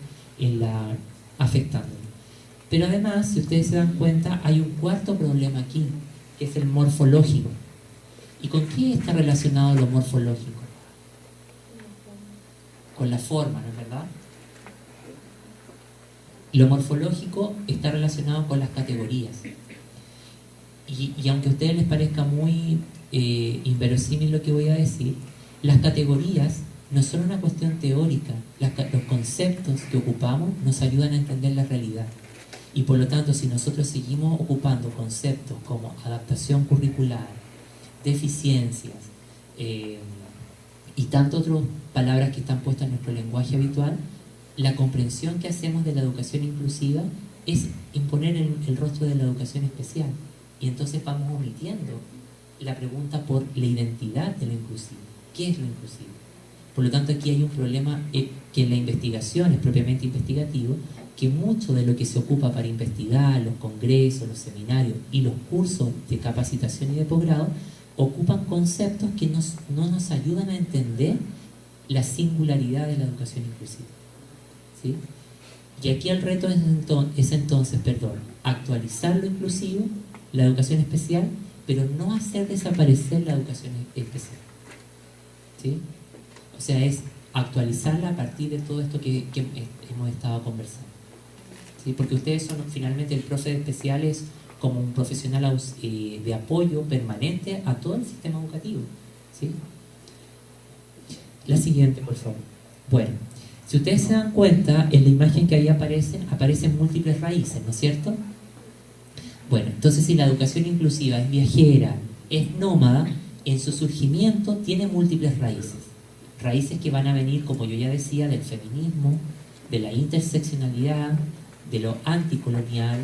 S3: afectándonos. Pero además, si ustedes se dan cuenta, hay un cuarto problema aquí, que es el morfológico. ¿Y con qué está relacionado lo morfológico? Con la forma, ¿no es verdad? Lo morfológico está relacionado con las categorías. Y aunque a ustedes les parezca muy inverosímil lo que voy a decir, las categorías no son una cuestión teórica. Los conceptos que ocupamos nos ayudan a entender la realidad. Y por lo tanto, si nosotros seguimos ocupando conceptos como adaptación curricular, deficiencias y tantas otras palabras que están puestas en nuestro lenguaje habitual, la comprensión que hacemos de la educación inclusiva es imponer el rostro de la educación especial. Y entonces vamos omitiendo la pregunta por la identidad de lo inclusivo. ¿Qué es lo inclusivo? Por lo tanto, aquí hay un problema que en la investigación es propiamente investigativo, que mucho de lo que se ocupa para investigar, los congresos, los seminarios y los cursos de capacitación y de posgrado, ocupan conceptos que no nos ayudan a entender la singularidad de la educación inclusiva. ¿Sí? Y aquí el reto es entonces, actualizar lo inclusivo, la educación especial, pero no hacer desaparecer la educación especial. ¿Sí? O sea, es actualizarla a partir de todo esto que hemos estado conversando. ¿Sí? Porque ustedes son, finalmente, el profe de especial es como un profesional de apoyo permanente a todo el sistema educativo. ¿Sí? La siguiente, por favor. Bueno, si ustedes se dan cuenta, en la imagen que ahí aparecen múltiples raíces, ¿no es cierto? Bueno, entonces si la educación inclusiva es viajera, es nómada, en su surgimiento tiene múltiples raíces. Raíces que van a venir, como yo ya decía, del feminismo, de la interseccionalidad, de lo anticolonial,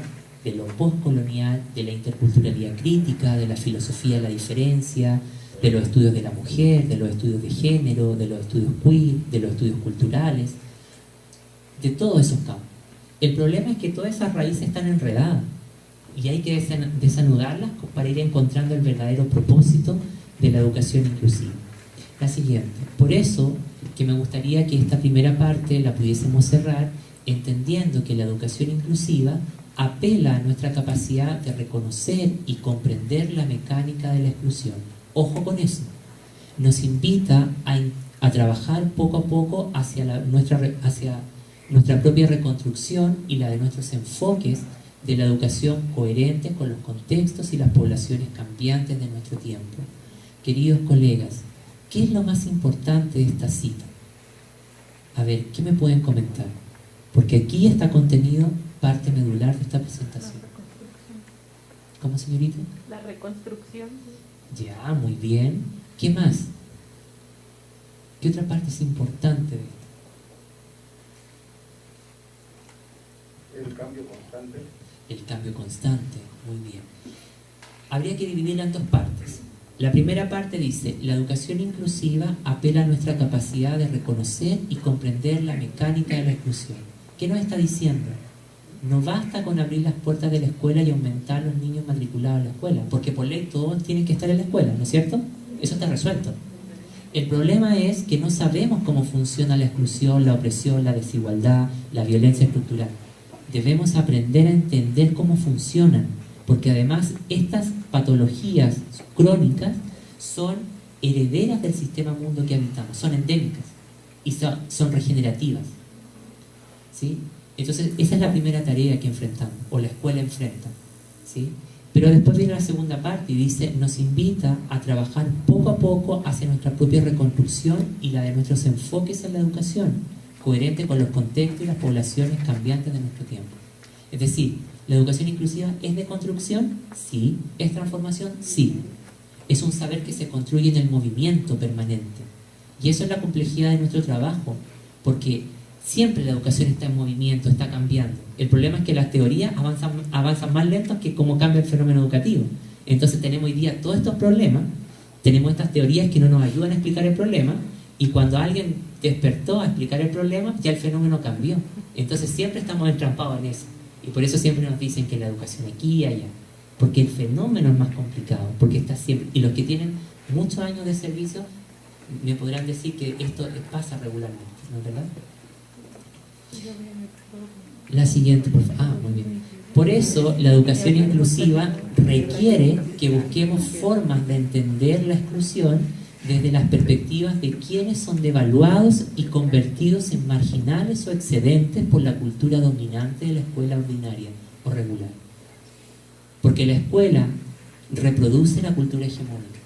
S3: de lo postcolonial, de la interculturalidad crítica, de la filosofía de la diferencia, de los estudios de la mujer, de los estudios de género, de los estudios queer, de los estudios culturales, de todos esos campos. El problema es que todas esas raíces están enredadas y hay que desanudarlas para ir encontrando el verdadero propósito de la educación inclusiva. La siguiente. Por eso que me gustaría que esta primera parte la pudiésemos cerrar entendiendo que la educación inclusiva apela a nuestra capacidad de reconocer y comprender la mecánica de la exclusión. Ojo con eso. Nos invita a trabajar poco a poco hacia nuestra propia reconstrucción y la de nuestros enfoques de la educación coherente con los contextos y las poblaciones cambiantes de nuestro tiempo. Queridos colegas, ¿qué es lo más importante de esta cita? A ver, ¿qué me pueden comentar? Porque aquí está contenido parte medular de esta presentación. ¿Cómo, señorita?
S5: La reconstrucción.
S3: Ya, muy bien. ¿Qué más? ¿Qué otra parte es importante de esto?
S4: El cambio constante.
S3: El cambio constante, muy bien. Habría que dividirla en dos partes. La primera parte dice, la educación inclusiva apela a nuestra capacidad de reconocer y comprender la mecánica de la exclusión. ¿Qué nos está diciendo? No basta con abrir las puertas de la escuela y aumentar los niños matriculados en la escuela, porque por ley todos tienen que estar en la escuela, ¿no es cierto? Eso está resuelto. El problema es que no sabemos cómo funciona la exclusión, la opresión, la desigualdad, la violencia estructural. Debemos aprender a entender cómo funcionan, porque además estas patologías crónicas son herederas del sistema mundo que habitamos, son endémicas y son regenerativas. ¿Sí? Entonces, esa es la primera tarea que enfrentamos, o la escuela enfrenta. ¿Sí? Pero después viene la segunda parte y dice, nos invita a trabajar poco a poco hacia nuestra propia reconstrucción y la de nuestros enfoques en la educación, coherente con los contextos y las poblaciones cambiantes de nuestro tiempo. Es decir, ¿la educación inclusiva es de construcción? Sí. ¿Es transformación? Sí. Es un saber que se construye en el movimiento permanente. Y eso es la complejidad de nuestro trabajo, porque siempre la educación está en movimiento, está cambiando. El problema es que las teorías avanzan más lentos que cómo cambia el fenómeno educativo. Entonces tenemos hoy día todos estos problemas, tenemos estas teorías que no nos ayudan a explicar el problema, y cuando alguien despertó a explicar el problema, ya el fenómeno cambió. Entonces siempre estamos entrampados en eso. Y por eso siempre nos dicen que la educación aquí y allá. porque el fenómeno es más complicado, porque está siempre, y los que tienen muchos años de servicio me podrán decir que esto pasa regularmente, ¿no es verdad? La siguiente, por favor. Ah, muy bien. Por eso la educación inclusiva requiere que busquemos formas de entender la exclusión desde las perspectivas de quienes son devaluados y convertidos en marginales o excedentes por la cultura dominante de la escuela ordinaria o regular. Porque la escuela reproduce la cultura hegemónica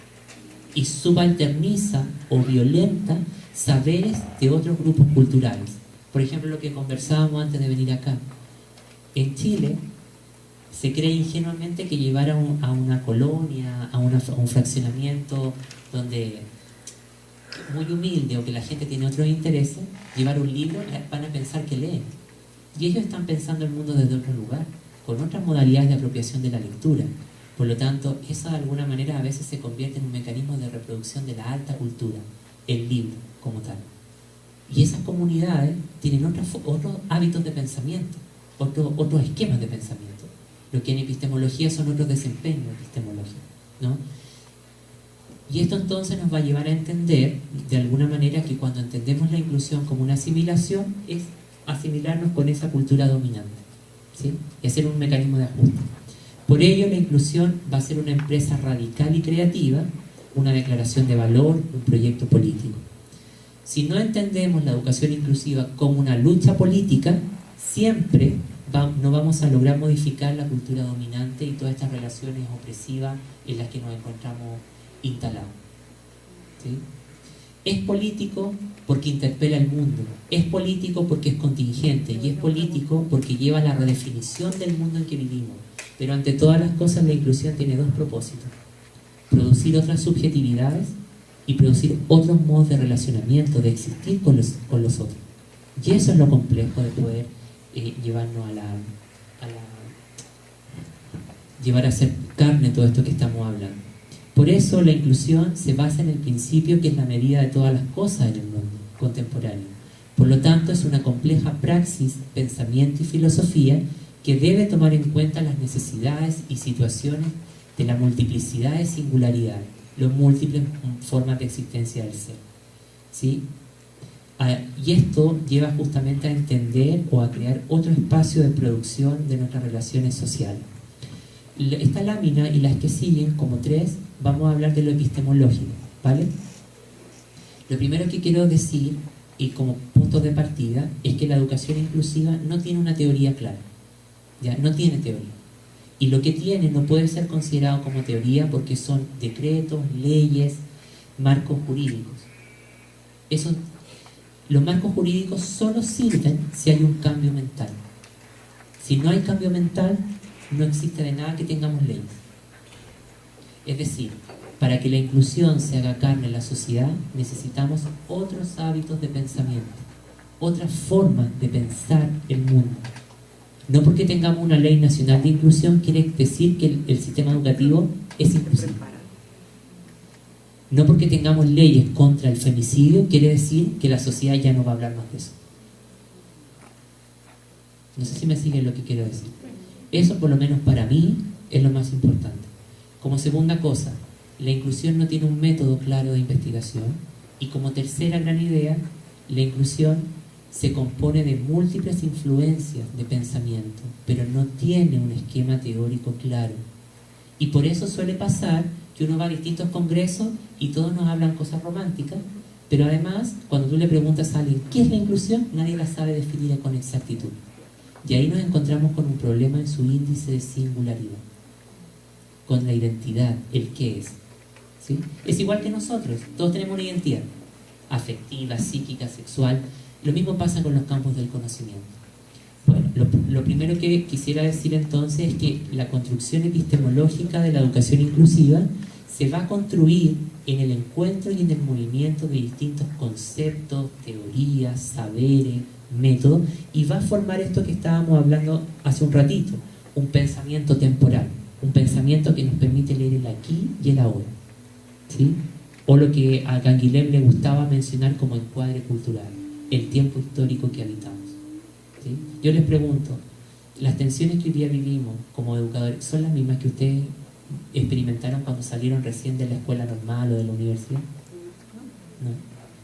S3: y subalterniza o violenta saberes de otros grupos culturales. Por ejemplo, lo que conversábamos antes de venir acá. En Chile se cree ingenuamente que llevar a una colonia, a un fraccionamiento donde muy humilde o que la gente tiene otros intereses, llevar un libro, van a pensar que leen. Y ellos están pensando el mundo desde otro lugar, con otras modalidades de apropiación de la lectura. Por lo tanto, eso de alguna manera a veces se convierte en un mecanismo de reproducción de la alta cultura, el libro como tal. Y esas comunidades tienen otros hábitos de pensamiento, otros esquemas de pensamiento. Lo que en epistemología son otros desempeños epistemológicos, ¿no? Y esto entonces nos va a llevar a entender, de alguna manera, que cuando entendemos la inclusión como una asimilación, es asimilarnos con esa cultura dominante, ¿sí? Y hacer un mecanismo de ajuste. Por ello, la inclusión va a ser una empresa radical y creativa, una declaración de valor, un proyecto político. Si no entendemos la educación inclusiva como una lucha política, siempre no vamos a lograr modificar la cultura dominante y todas estas relaciones opresivas en las que nos encontramos instalados, ¿sí? Es político porque interpela el mundo, es político porque es contingente y es político porque lleva a la redefinición del mundo en que vivimos. Pero ante todas las cosas la inclusión tiene dos propósitos: producir otras subjetividades y producir otros modos de relacionamiento, de existir con los otros. Y eso es lo complejo de poder llevarnos llevar a hacer carne todo esto que estamos hablando. Por eso la inclusión se basa en el principio que es la medida de todas las cosas en el mundo contemporáneo. Por lo tanto, es una compleja praxis, pensamiento y filosofía que debe tomar en cuenta las necesidades y situaciones de la multiplicidad de singularidades, las múltiples formas de existencia del ser, ¿sí? Y esto lleva justamente a entender o a crear otro espacio de producción de nuestras relaciones sociales. Esta lámina y las que siguen, como tres, vamos a hablar de lo epistemológico, ¿vale? Lo primero que quiero decir, y como punto de partida, es que la educación inclusiva no tiene una teoría clara, ¿ya? No tiene teoría. Y lo que tiene no puede ser considerado como teoría porque son decretos, leyes, marcos jurídicos. Los marcos jurídicos solo sirven si hay un cambio mental. Si no hay cambio mental, no existe de nada que tengamos leyes. Es decir, para que la inclusión se haga carne en la sociedad, necesitamos otros hábitos de pensamiento, otras formas de pensar el mundo. No porque tengamos una ley nacional de inclusión quiere decir que el sistema educativo es inclusivo. No porque tengamos leyes contra el femicidio quiere decir que la sociedad ya no va a hablar más de eso. No sé si me siguen lo que quiero decir. Eso, por lo menos para mí, es lo más importante. Como segunda cosa, la inclusión no tiene un método claro de investigación. Y como tercera gran idea, la inclusión se compone de múltiples influencias de pensamiento, pero no tiene un esquema teórico claro. Y por eso suele pasar que uno va a distintos congresos y todos nos hablan cosas románticas, pero además, cuando tú le preguntas a alguien ¿qué es la inclusión?, nadie la sabe definir con exactitud. Y ahí nos encontramos con un problema en su índice de singularidad, con la identidad, el qué es, ¿sí? Es igual que nosotros, todos tenemos una identidad afectiva, psíquica, sexual. Lo mismo pasa con los campos del conocimiento. Bueno, lo primero que quisiera decir entonces es que la construcción epistemológica de la educación inclusiva se va a construir en el encuentro y en el movimiento de distintos conceptos, teorías, saberes, métodos, y va a formar esto que estábamos hablando hace un ratito, un pensamiento temporal, un pensamiento que nos permite leer el aquí y el ahora, ¿sí? O lo que a Canguilhem le gustaba mencionar como encuadre cultural, el tiempo histórico que habitamos, ¿sí? Yo les pregunto, las tensiones que hoy día vivimos como educadores son las mismas que ustedes experimentaron cuando salieron recién de la escuela normal o de la universidad. ¿No?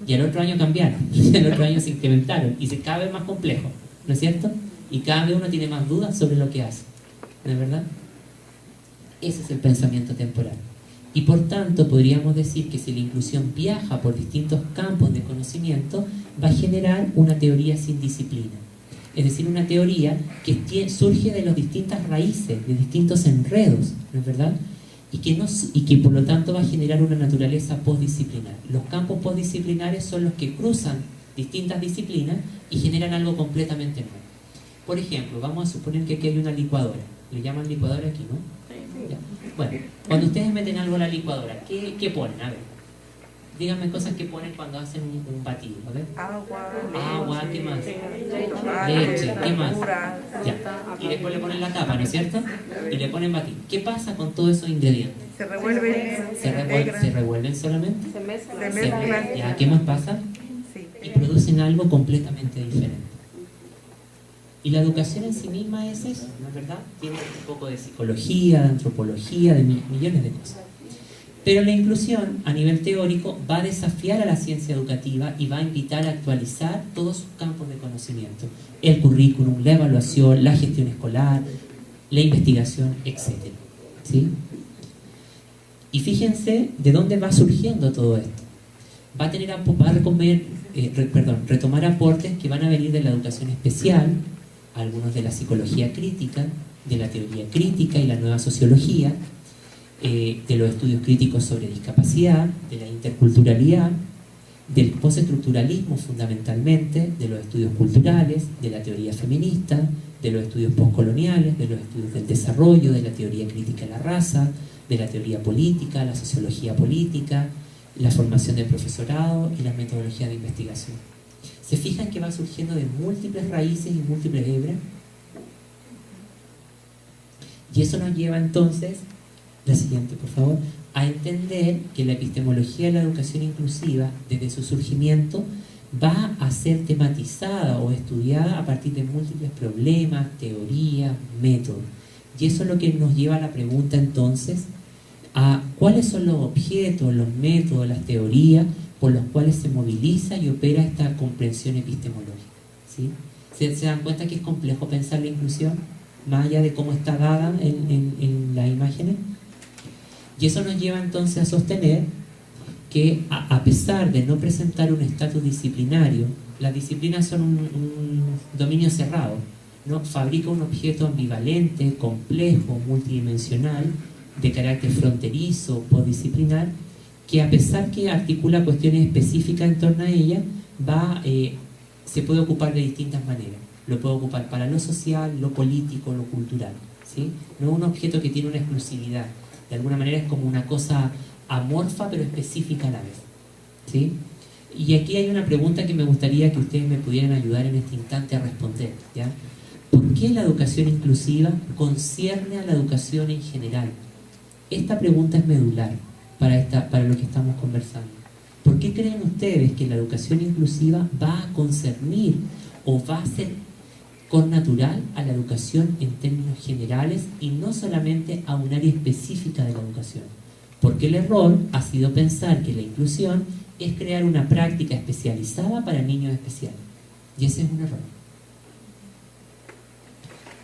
S3: Y al otro año cambiaron, y al otro año se incrementaron y se cada vez más complejo, ¿no es cierto? Y cada vez uno tiene más dudas sobre lo que hace, ¿no es verdad? Ese es el pensamiento temporal. Y por tanto podríamos decir que si la inclusión viaja por distintos campos de conocimiento, va a generar una teoría sin disciplina. Es decir, una teoría que surge de las distintas raíces, de distintos enredos, ¿no es verdad? Y que por lo tanto va a generar una naturaleza postdisciplinar. Los campos postdisciplinares son los que cruzan distintas disciplinas y generan algo completamente nuevo. Por ejemplo, vamos a suponer que aquí hay una licuadora. Le llaman licuadora aquí, ¿no? Ya. Bueno, cuando ustedes meten algo a la licuadora, ¿qué ponen? A ver, díganme cosas que ponen cuando hacen un batido. A ver. Agua, ¿qué más? Leche, ¿qué más? Ya. Y después le ponen la tapa, ¿no es cierto? Y le ponen batir. ¿Qué pasa con todos esos ingredientes?
S6: Se revuelven.
S3: ¿Se revuelven solamente?
S5: Se mezclan.
S3: Ya, ¿qué más pasa?
S6: Sí.
S3: Y producen algo completamente diferente. Y la educación en sí misma es eso, ¿no es verdad? Tiene un poco de psicología, de antropología, de millones de cosas. Pero la inclusión a nivel teórico va a desafiar a la ciencia educativa y va a invitar a actualizar todos sus campos de conocimiento. El currículum, la evaluación, la gestión escolar, la investigación, etc. ¿Sí? Y fíjense de dónde va surgiendo todo esto. Va a retomar aportes que van a venir de la educación especial, algunos de la psicología crítica, de la teoría crítica y la nueva sociología, de los estudios críticos sobre discapacidad, de la interculturalidad, del postestructuralismo fundamentalmente, de los estudios culturales, de la teoría feminista, de los estudios postcoloniales, de los estudios del desarrollo, de la teoría crítica de la raza, de la teoría política, la sociología política, la formación del profesorado y la metodología de investigación. ¿Se fijan que va surgiendo de múltiples raíces y múltiples hebras? Y eso nos lleva entonces, la siguiente por favor, a entender que la epistemología de la educación inclusiva, desde su surgimiento, va a ser tematizada o estudiada a partir de múltiples problemas, teorías, métodos. Y eso es lo que nos lleva a la pregunta entonces, a cuáles son los objetos, los métodos, las teorías por los cuales se moviliza y opera esta comprensión epistemológica. ¿Sí? ¿Se dan cuenta que es complejo pensar la inclusión, más allá de cómo está dada en las imágenes? Y eso nos lleva entonces a sostener que a pesar de no presentar un estatus disciplinario, las disciplinas son un dominio cerrado, ¿no? Fabrica un objeto ambivalente, complejo, multidimensional, de carácter fronterizo, postdisciplinar, que a pesar que articula cuestiones específicas en torno a ella, se puede ocupar de distintas maneras. Lo puede ocupar para lo social, lo político, lo cultural, ¿sí? No es un objeto que tiene una exclusividad. De alguna manera es como una cosa amorfa pero específica a la vez, ¿sí? Y aquí hay una pregunta que me gustaría que ustedes me pudieran ayudar en este instante a responder, ¿ya? ¿Por qué la educación inclusiva concierne a la educación en general? Esta pregunta es medular para lo que estamos conversando. ¿Por qué creen ustedes que la educación inclusiva va a concernir o va a ser connatural a la educación en términos generales y no solamente a un área específica de la educación? Porque el error ha sido pensar que la inclusión es crear una práctica especializada para niños especiales. Y ese es un error.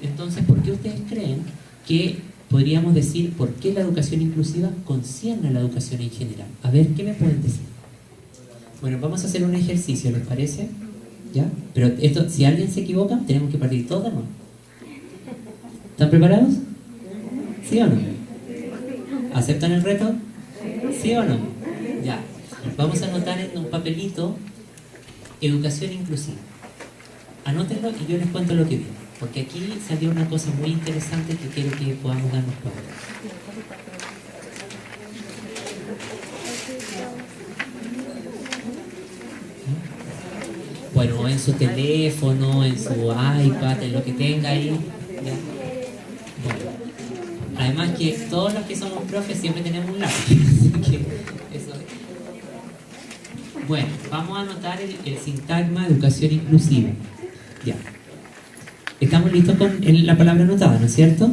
S3: Entonces, ¿por qué ustedes creen que podríamos decir por qué la educación inclusiva concierne a la educación en general? A ver, ¿qué me pueden decir? Bueno, vamos a hacer un ejercicio, ¿les parece? ¿Ya? Pero esto, si alguien se equivoca, tenemos que partir todos de nuevo. ¿Están preparados? ¿Sí o no? ¿Aceptan el reto? ¿Sí o no? Ya. Vamos a anotar en un papelito educación inclusiva. Anótenlo y yo les cuento lo que vi. Porque aquí salió una cosa muy interesante que quiero que podamos darnos cuenta. Bueno, en su teléfono, en su iPad, en lo que tenga ahí. ¿Ya? Bueno, además que todos los que somos profes siempre tenemos un lápiz. Así que eso. Bueno, vamos a anotar el sintagma educación inclusiva. Ya. ¿Estamos listos con la palabra anotada, no es cierto?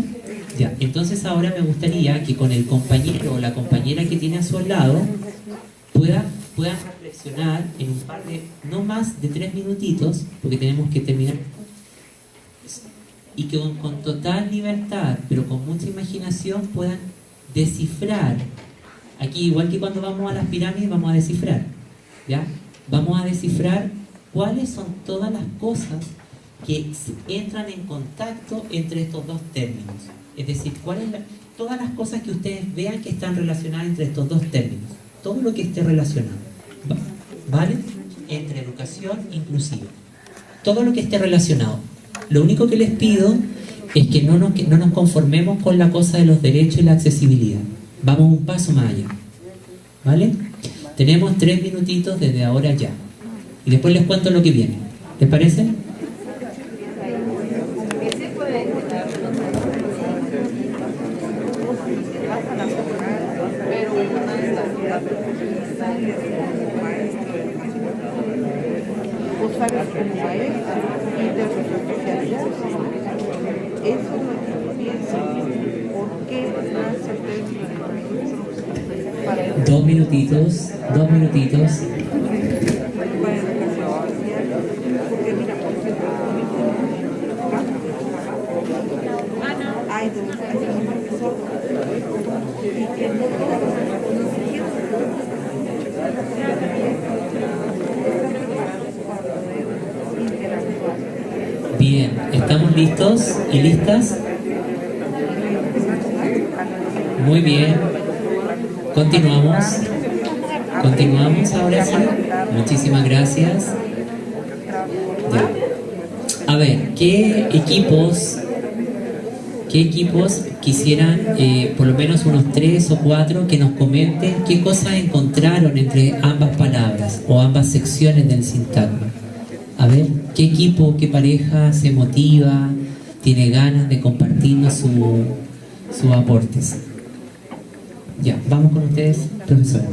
S3: Ya, entonces ahora me gustaría que con el compañero o la compañera que tiene a su lado puedan reflexionar en un par de, no más de 3 minutitos, porque tenemos que terminar, y que con total libertad, pero con mucha imaginación, puedan descifrar. Aquí, igual que cuando vamos a las pirámides, vamos a descifrar, ¿ya? Vamos a descifrar cuáles son todas las cosas que entran en contacto entre estos dos términos. Es decir, todas las cosas que ustedes vean que están relacionadas entre estos dos términos. Todo lo que esté relacionado. ¿Vale? Entre educación inclusiva. Todo lo que esté relacionado. Lo único que les pido es que no nos conformemos con la cosa de los derechos y la accesibilidad. Vamos un paso más allá. ¿Vale? Tenemos 3 minutitos desde ahora ya. Y después les cuento lo que viene. ¿Les parece?
S6: Usar como maestro y de su especialidad. Eso es lo que pienso. ¿Por qué nace el término?
S3: 2 minutitos.
S6: Para educación especial. Porque mira, por ejemplo, hay de un profesor y que no
S3: Bien, ¿estamos listos y listas? Muy bien. Continuamos ahora sí. Muchísimas gracias. Ya. A ver, ¿qué equipos quisieran, por lo menos unos 3 o 4, que nos comenten qué cosas encontraron entre ambas palabras o ambas secciones del sintagma? A ver, ¿qué equipo, qué pareja se motiva, tiene ganas de compartirnos sus aportes? Ya, vamos con ustedes, profesora.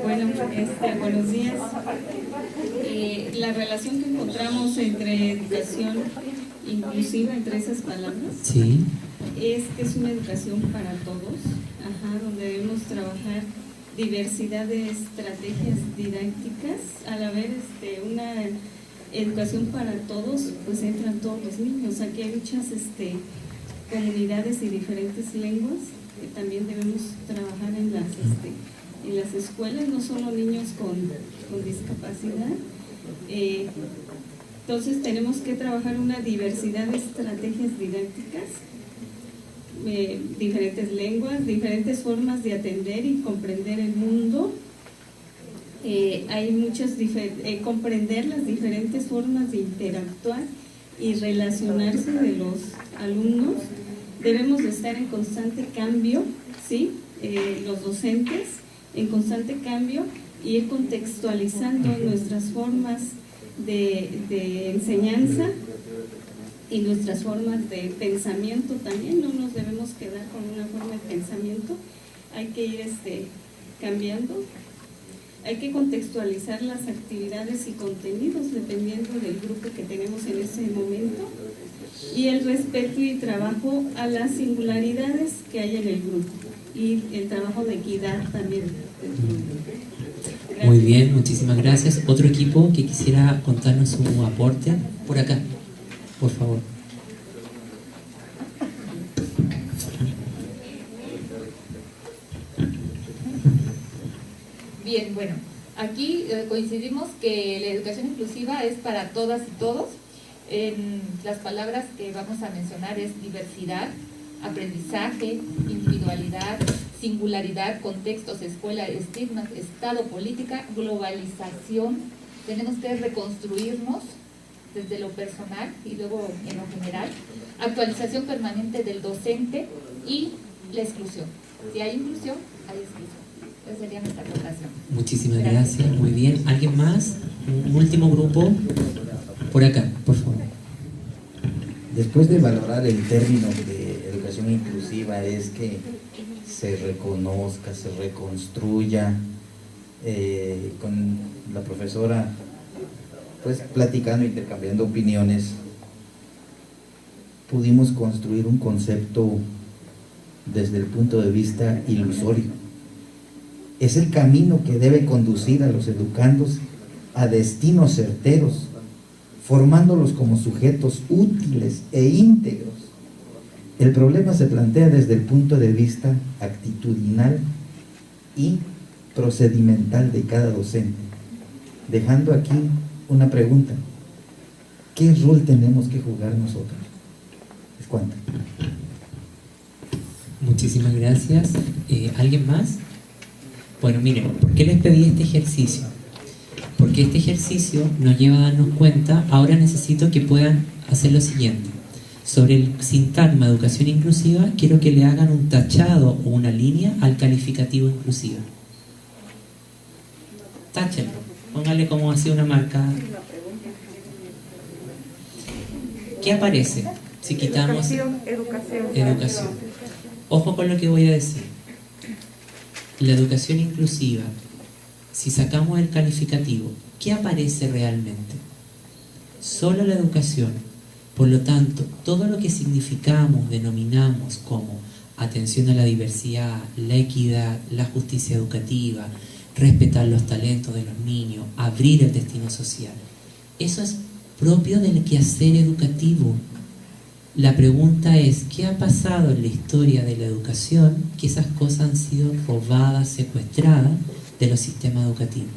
S7: Bueno, buenos días. La relación que encontramos entre educación inclusiva, entre esas palabras,
S3: Sí.
S7: es que es una educación para todos, donde debemos trabajar diversidad de estrategias didácticas. Al haber una educación para todos, pues entran todos los niños. Aquí hay muchas comunidades y diferentes lenguas que también debemos trabajar en las escuelas, no solo niños con discapacidad. Entonces tenemos que trabajar una diversidad de estrategias didácticas, diferentes lenguas, diferentes formas de atender y comprender el mundo. Hay muchas comprender las diferentes formas de interactuar y relacionarse de los alumnos. Debemos de estar en constante cambio, ¿sí? Los docentes en constante cambio, y ir contextualizando nuestras formas de enseñanza y nuestras formas de pensamiento también. No nos debemos quedar con una forma de pensamiento, hay que ir cambiando. Hay que contextualizar las actividades y contenidos dependiendo del grupo que tenemos en ese momento, y el respeto y trabajo a las singularidades que hay en el grupo, y el trabajo de equidad también dentro del grupo.
S3: Muy bien, muchísimas gracias. ¿Otro equipo que quisiera contarnos su aporte? Por acá, por favor.
S8: Bien, bueno, aquí coincidimos que la educación inclusiva es para todas y todos. En las palabras que vamos a mencionar es diversidad, aprendizaje, individualidad, singularidad, contextos, escuela, estigmas, estado, política, globalización. Tenemos que reconstruirnos desde lo personal y luego en lo general. Actualización permanente del docente y la exclusión. Si hay inclusión, hay exclusión. Esa sería nuestra aportación.
S3: Muchísimas gracias, muy bien. ¿Alguien más? Un último grupo. Por acá, por favor.
S9: Después de valorar el término de educación inclusiva, es que se reconozca, se reconstruya con la profesora, pues platicando, intercambiando opiniones, pudimos construir un concepto desde el punto de vista ilusorio. Es el camino que debe conducir a los educandos a destinos certeros, formándolos como sujetos útiles e íntegros. El problema se plantea desde el punto de vista actitudinal y procedimental de cada docente, dejando aquí una pregunta: ¿qué rol tenemos que jugar nosotros? ¿Es cuánto?
S3: Muchísimas gracias. ¿Alguien más? Bueno, miren, ¿por qué les pedí este ejercicio? Porque este ejercicio nos lleva a darnos cuenta. Ahora necesito que puedan hacer lo siguiente. Sobre el sintagma educación inclusiva, quiero que le hagan un tachado o una línea al calificativo inclusiva. Táchenlo, póngale como así una marca. ¿Qué aparece si quitamos educación? Ojo con lo que voy a decir. La educación inclusiva, si sacamos el calificativo, ¿qué aparece realmente? Solo la educación. Por lo tanto, todo lo que significamos, denominamos como atención a la diversidad, la equidad, la justicia educativa, respetar los talentos de los niños, abrir el destino social, eso es propio del quehacer educativo. La pregunta es, ¿qué ha pasado en la historia de la educación que esas cosas han sido robadas, secuestradas de los sistemas educativos?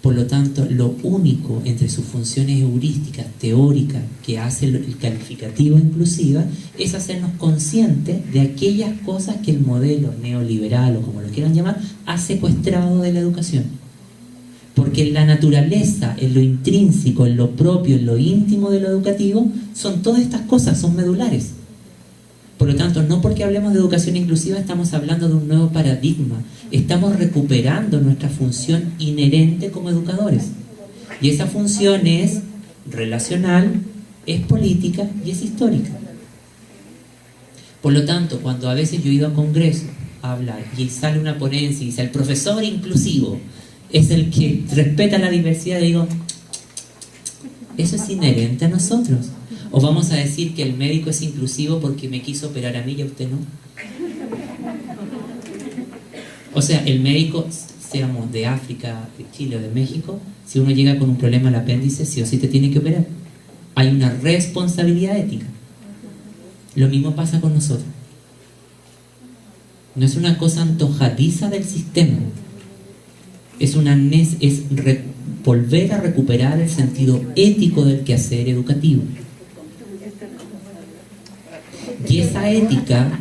S3: Por lo tanto, lo único entre sus funciones heurísticas, teóricas, que hace el calificativo inclusiva, es hacernos conscientes de aquellas cosas que el modelo neoliberal, o como lo quieran llamar, ha secuestrado de la educación. Porque en la naturaleza, en lo intrínseco, en lo propio, en lo íntimo de lo educativo, son todas estas cosas, son medulares. Por lo tanto, no porque hablemos de educación inclusiva estamos hablando de un nuevo paradigma. Estamos recuperando nuestra función inherente como educadores. Y esa función es relacional, es política y es histórica. Por lo tanto, cuando a veces yo he ido a congresos a hablar y sale una ponencia y dice el profesor inclusivo es el que respeta la diversidad, digo, eso es inherente a nosotros. ¿O vamos a decir que el médico es inclusivo porque me quiso operar a mí y a usted no? O sea, el médico, seamos de África, de Chile o de México, si uno llega con un problema al apéndice, sí o sí te tiene que operar. Hay una responsabilidad ética. Lo mismo pasa con nosotros. No es una cosa antojadiza del sistema. Es volver a recuperar el sentido ético del quehacer educativo. Y esa ética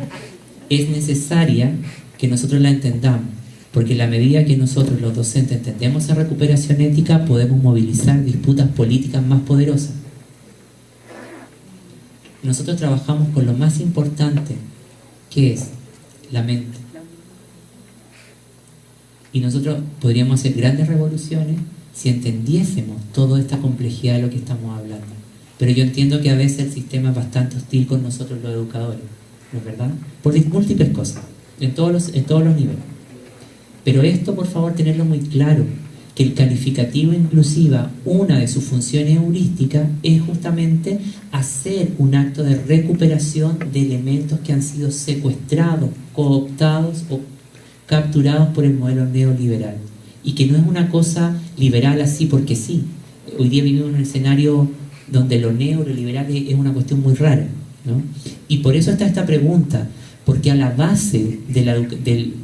S3: es necesaria que nosotros la entendamos, porque en la medida que nosotros los docentes entendemos esa recuperación ética, podemos movilizar disputas políticas más poderosas. Nosotros trabajamos con lo más importante, que es la mente. Y nosotros podríamos hacer grandes revoluciones si entendiésemos toda esta complejidad de lo que estamos hablando. Pero yo entiendo que a veces el sistema es bastante hostil con nosotros los educadores, ¿no es verdad? Por múltiples cosas, en todos los niveles. Pero esto, por favor, tenerlo muy claro, que el calificativo inclusiva, una de sus funciones heurísticas es justamente hacer un acto de recuperación de elementos que han sido secuestrados, cooptados o capturados por el modelo neoliberal. Y que no es una cosa liberal así porque sí. Hoy día vivimos en un escenario donde lo neoliberal es una cuestión muy rara, ¿no? Y por eso está esta pregunta, porque a la base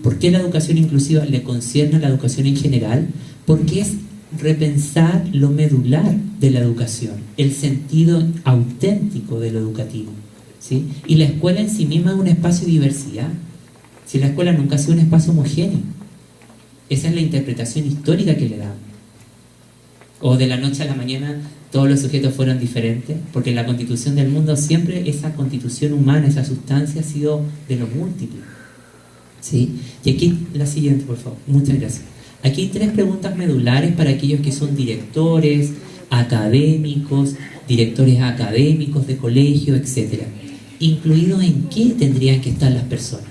S3: ¿por qué la educación inclusiva le concierne a la educación en general? Porque es repensar lo medular de la educación, el sentido auténtico de lo educativo, ¿sí? Y la escuela en sí misma es un espacio de diversidad. Si la escuela nunca ha sido un espacio homogéneo, esa es la interpretación histórica que le damos. O de la noche a la mañana todos los sujetos fueron diferentes, porque en la constitución del mundo siempre esa constitución humana, esa sustancia ha sido de lo múltiple, ¿sí? Y aquí la siguiente, por favor. Muchas gracias. Aquí hay 3 preguntas medulares para aquellos que son directores, académicos, directores académicos de colegio, etc. Incluido en qué tendrían que estar las personas.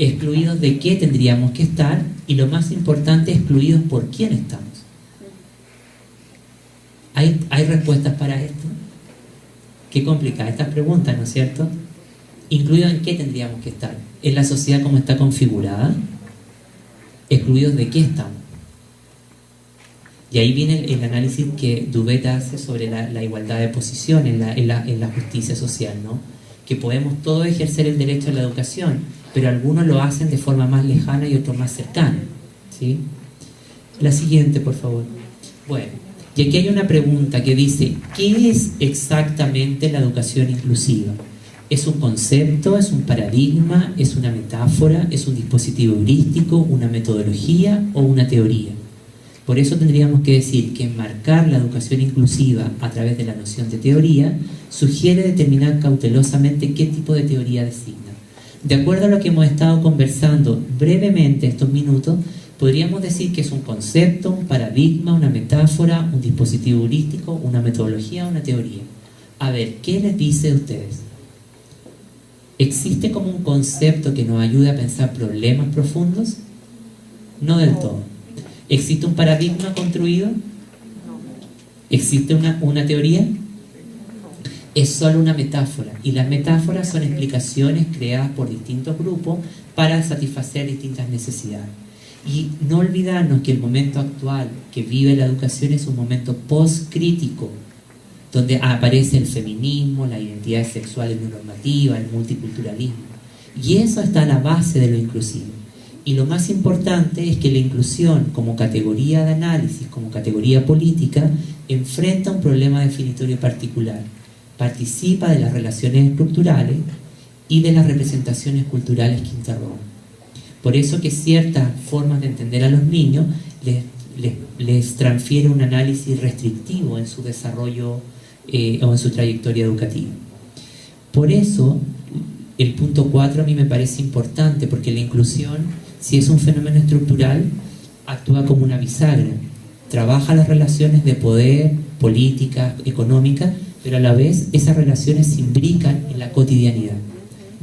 S3: Excluidos de qué tendríamos que estar, y lo más importante, excluidos por quién estamos. ¿Hay respuestas para esto? Qué complicada estas preguntas, ¿no es cierto? ¿Incluidos en qué tendríamos que estar? ¿En la sociedad como está configurada? ¿Excluidos de qué estamos? Y ahí viene el análisis que Dubet hace sobre la igualdad de posición en la justicia social, ¿no? Que podemos todos ejercer el derecho a la educación, pero algunos lo hacen de forma más lejana y otros más cercana, ¿sí? La siguiente, por favor. Bueno, y aquí hay una pregunta que dice, ¿qué es exactamente la educación inclusiva? ¿Es un concepto? ¿Es un paradigma? ¿Es una metáfora? ¿Es un dispositivo heurístico? ¿Una metodología o una teoría? Por eso tendríamos que decir que enmarcar la educación inclusiva a través de la noción de teoría sugiere determinar cautelosamente qué tipo de teoría designa. De acuerdo a lo que hemos estado conversando brevemente estos minutos, podríamos decir que es un concepto, un paradigma, una metáfora, un dispositivo heurístico, una metodología, una teoría. A ver, ¿qué les dice a ustedes? ¿Existe como un concepto que nos ayude a pensar problemas profundos? No del todo. ¿Existe un paradigma construido? ¿Existe una teoría? Es solo una metáfora, y las metáforas son explicaciones creadas por distintos grupos para satisfacer distintas necesidades. Y no olvidarnos que el momento actual que vive la educación es un momento post-crítico, donde aparece el feminismo, la identidad sexual no normativa, el multiculturalismo. Y eso está a la base de lo inclusivo. Y lo más importante es que la inclusión como categoría de análisis, como categoría política, enfrenta un problema definitorio particular. Participa de las relaciones estructurales y de las representaciones culturales que interrogan. Por eso que ciertas formas de entender a los niños les transfiere un análisis restrictivo en su desarrollo o en su trayectoria educativa. Por eso, el punto 4 a mí me parece importante, porque la inclusión, si es un fenómeno estructural, actúa como una bisagra. Trabaja las relaciones de poder, políticas, económicas, pero a la vez esas relaciones se imbrican en la cotidianidad.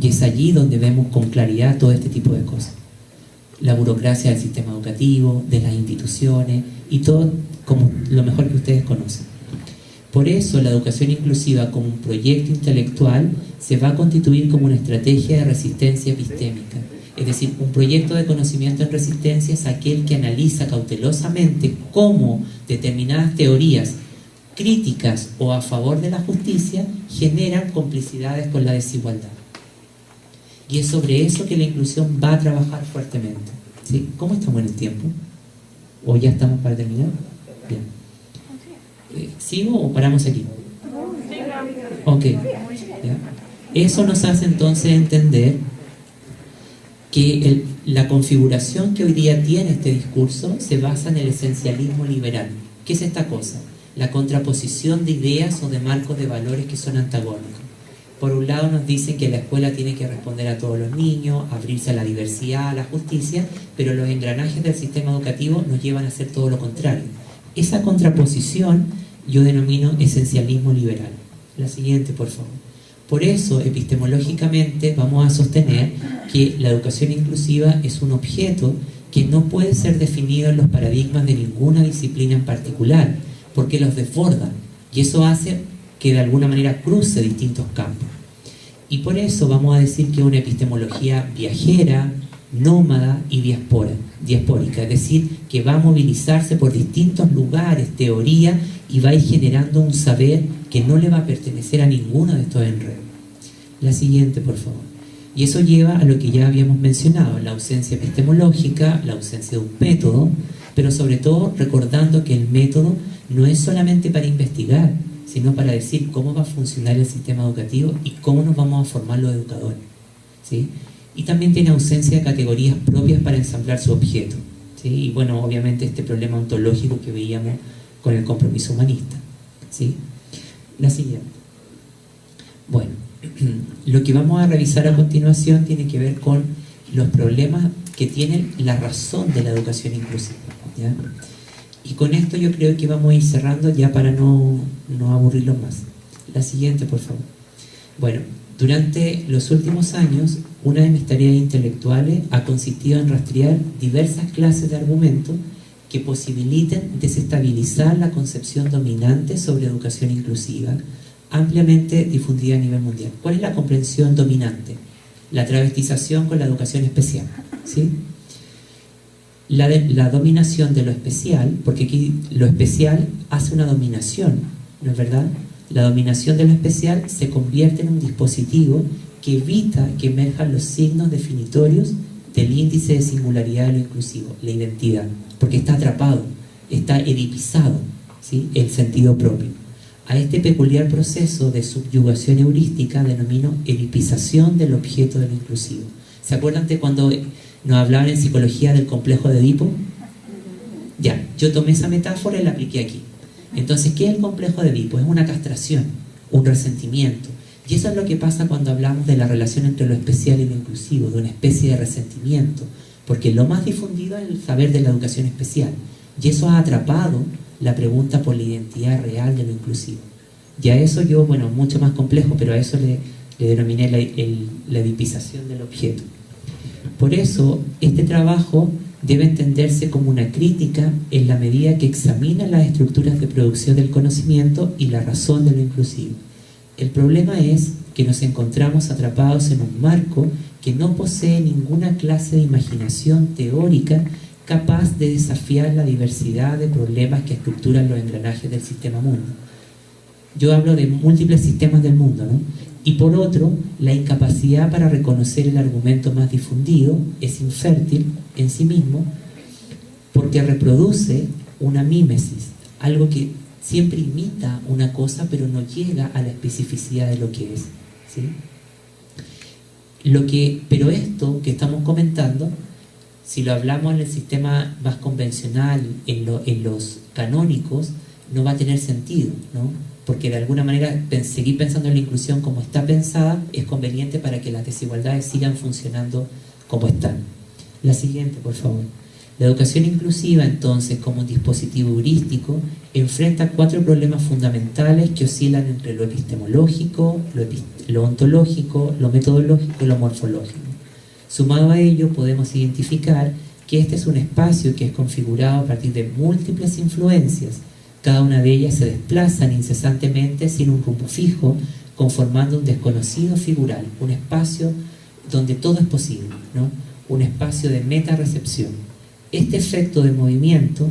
S3: Y es allí donde vemos con claridad todo este tipo de cosas. La burocracia del sistema educativo, de las instituciones, y todo como lo mejor que ustedes conocen. Por eso la educación inclusiva como un proyecto intelectual se va a constituir como una estrategia de resistencia epistémica. Es decir, un proyecto de conocimiento en resistencia es aquel que analiza cautelosamente cómo determinadas teorías críticas o a favor de la justicia generan complicidades con la desigualdad. Y es sobre eso que la inclusión va a trabajar fuertemente. ¿Sí? ¿Cómo estamos en el tiempo? ¿O ya estamos para terminar? Bien. ¿Sigo o paramos aquí? Ok. ¿Ya? Eso nos hace entonces entender que la configuración que hoy día tiene este discurso se basa en el esencialismo liberal. ¿Qué es esta cosa? La contraposición de ideas o de marcos de valores que son antagónicos. Por un lado nos dicen que la escuela tiene que responder a todos los niños, abrirse a la diversidad, a la justicia, pero los engranajes del sistema educativo nos llevan a hacer todo lo contrario. Esa contraposición yo denomino esencialismo liberal. La siguiente, por favor. Por eso, epistemológicamente, vamos a sostener que la educación inclusiva es un objeto que no puede ser definido en los paradigmas de ninguna disciplina en particular, porque los desborda, y eso hace que de alguna manera cruce distintos campos. Y por eso vamos a decir que es una epistemología viajera, nómada y diaspórica, es decir, que va a movilizarse por distintos lugares, teoría, y va a ir generando un saber que no le va a pertenecer a ninguno de estos enredos. La siguiente, por favor. Y eso lleva a lo que ya habíamos mencionado, la ausencia epistemológica, la ausencia de un método, pero sobre todo recordando que el método no es solamente para investigar, sino para decir cómo va a funcionar el sistema educativo y cómo nos vamos a formar los educadores, ¿sí? Y también tiene ausencia de categorías propias para ensamblar su objeto, ¿sí? Y bueno, obviamente este problema ontológico que veíamos con el compromiso humanista, ¿sí? La siguiente. Bueno, lo que vamos a revisar a continuación tiene que ver con los problemas que tiene la razón de la educación inclusiva, ¿ya? Y con esto yo creo que vamos a ir cerrando ya para no aburrirlos más. La siguiente, por favor. Bueno, Durante los últimos años, una de mis tareas intelectuales ha consistido en rastrear diversas clases de argumentos que posibiliten desestabilizar la concepción dominante sobre educación inclusiva, ampliamente difundida a nivel mundial. ¿Cuál es la comprensión dominante? La travestización con la educación especial, ¿sí? La dominación de lo especial, porque aquí lo especial hace una dominación, ¿no es verdad? La dominación de lo especial se convierte en un dispositivo que evita que emerjan los signos definitorios del índice de singularidad de lo inclusivo, la identidad, porque está atrapado, está edipizado, ¿sí? El sentido propio. A este peculiar proceso de subyugación heurística denomino edipización del objeto de lo inclusivo. ¿Se acuerdan de cuando nos hablaban en psicología del complejo de Edipo? Ya, yo tomé esa metáfora y la apliqué aquí. Entonces, ¿qué es el complejo de Edipo? Es una castración, un resentimiento. Y eso es lo que pasa cuando hablamos de la relación entre lo especial y lo inclusivo, de una especie de resentimiento, porque lo más difundido es el saber de la educación especial, y eso ha atrapado la pregunta por la identidad real de lo inclusivo. Y a eso yo, bueno, mucho más complejo, pero a eso le denominé la edipización del objeto. Por eso, este trabajo debe entenderse como una crítica en la medida que examina las estructuras de producción del conocimiento y la razón de lo inclusivo. El problema es que nos encontramos atrapados en un marco que no posee ninguna clase de imaginación teórica capaz de desafiar la diversidad de problemas que estructuran los engranajes del sistema mundo. Yo hablo de múltiples sistemas del mundo, ¿no? Y por otro, la incapacidad para reconocer el argumento más difundido es infértil en sí mismo porque reproduce una mímesis, algo que siempre imita una cosa pero no llega a la especificidad de lo que es, ¿sí? Pero esto que estamos comentando, si lo hablamos en el sistema más convencional, en los canónicos, no va a tener sentido, ¿no? Porque de alguna manera seguir pensando en la inclusión como está pensada es conveniente para que las desigualdades sigan funcionando como están. La siguiente, por favor. La educación inclusiva, entonces, como un dispositivo heurístico, enfrenta 4 problemas fundamentales que oscilan entre lo epistemológico, lo ontológico, lo metodológico y lo morfológico. Sumado a ello, podemos identificar que este es un espacio que es configurado a partir de múltiples influencias. Cada una de ellas se desplazan incesantemente sin un rumbo fijo, conformando un desconocido figural, un espacio donde todo es posible, ¿no? Un espacio de meta-recepción. Este efecto de movimiento,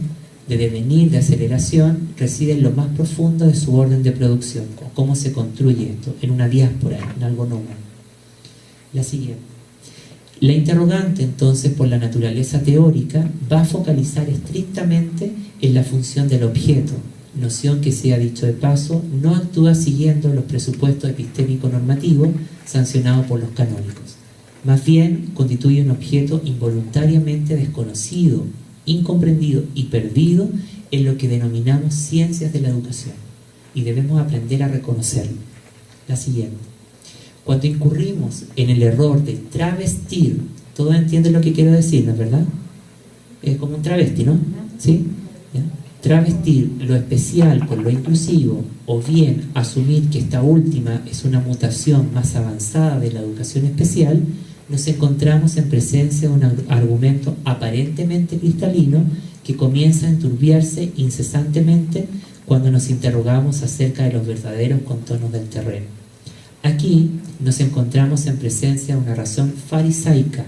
S3: de devenir, de aceleración, reside en lo más profundo de su orden de producción, o cómo se construye esto, en una diáspora, en algo nómada. La siguiente. La interrogante, entonces, por la naturaleza teórica, va a focalizar estrictamente en la función del objeto, noción que, sea dicho de paso, no actúa siguiendo los presupuestos epistémico-normativos sancionados por los canónicos. Más bien, constituye un objeto involuntariamente desconocido, incomprendido y perdido en lo que denominamos ciencias de la educación, y debemos aprender a reconocerlo. La siguiente. Cuando incurrimos en el error de travestir, todos entienden lo que quiero decir, ¿no es verdad? Es como un travesti, ¿no? ¿Sí? ¿Ya? Travestir lo especial con lo inclusivo, o bien asumir que esta última es una mutación más avanzada de la educación especial, nos encontramos en presencia de un argumento aparentemente cristalino que comienza a enturbiarse incesantemente cuando nos interrogamos acerca de los verdaderos contornos del terreno. Aquí nos encontramos en presencia de una razón farisaica,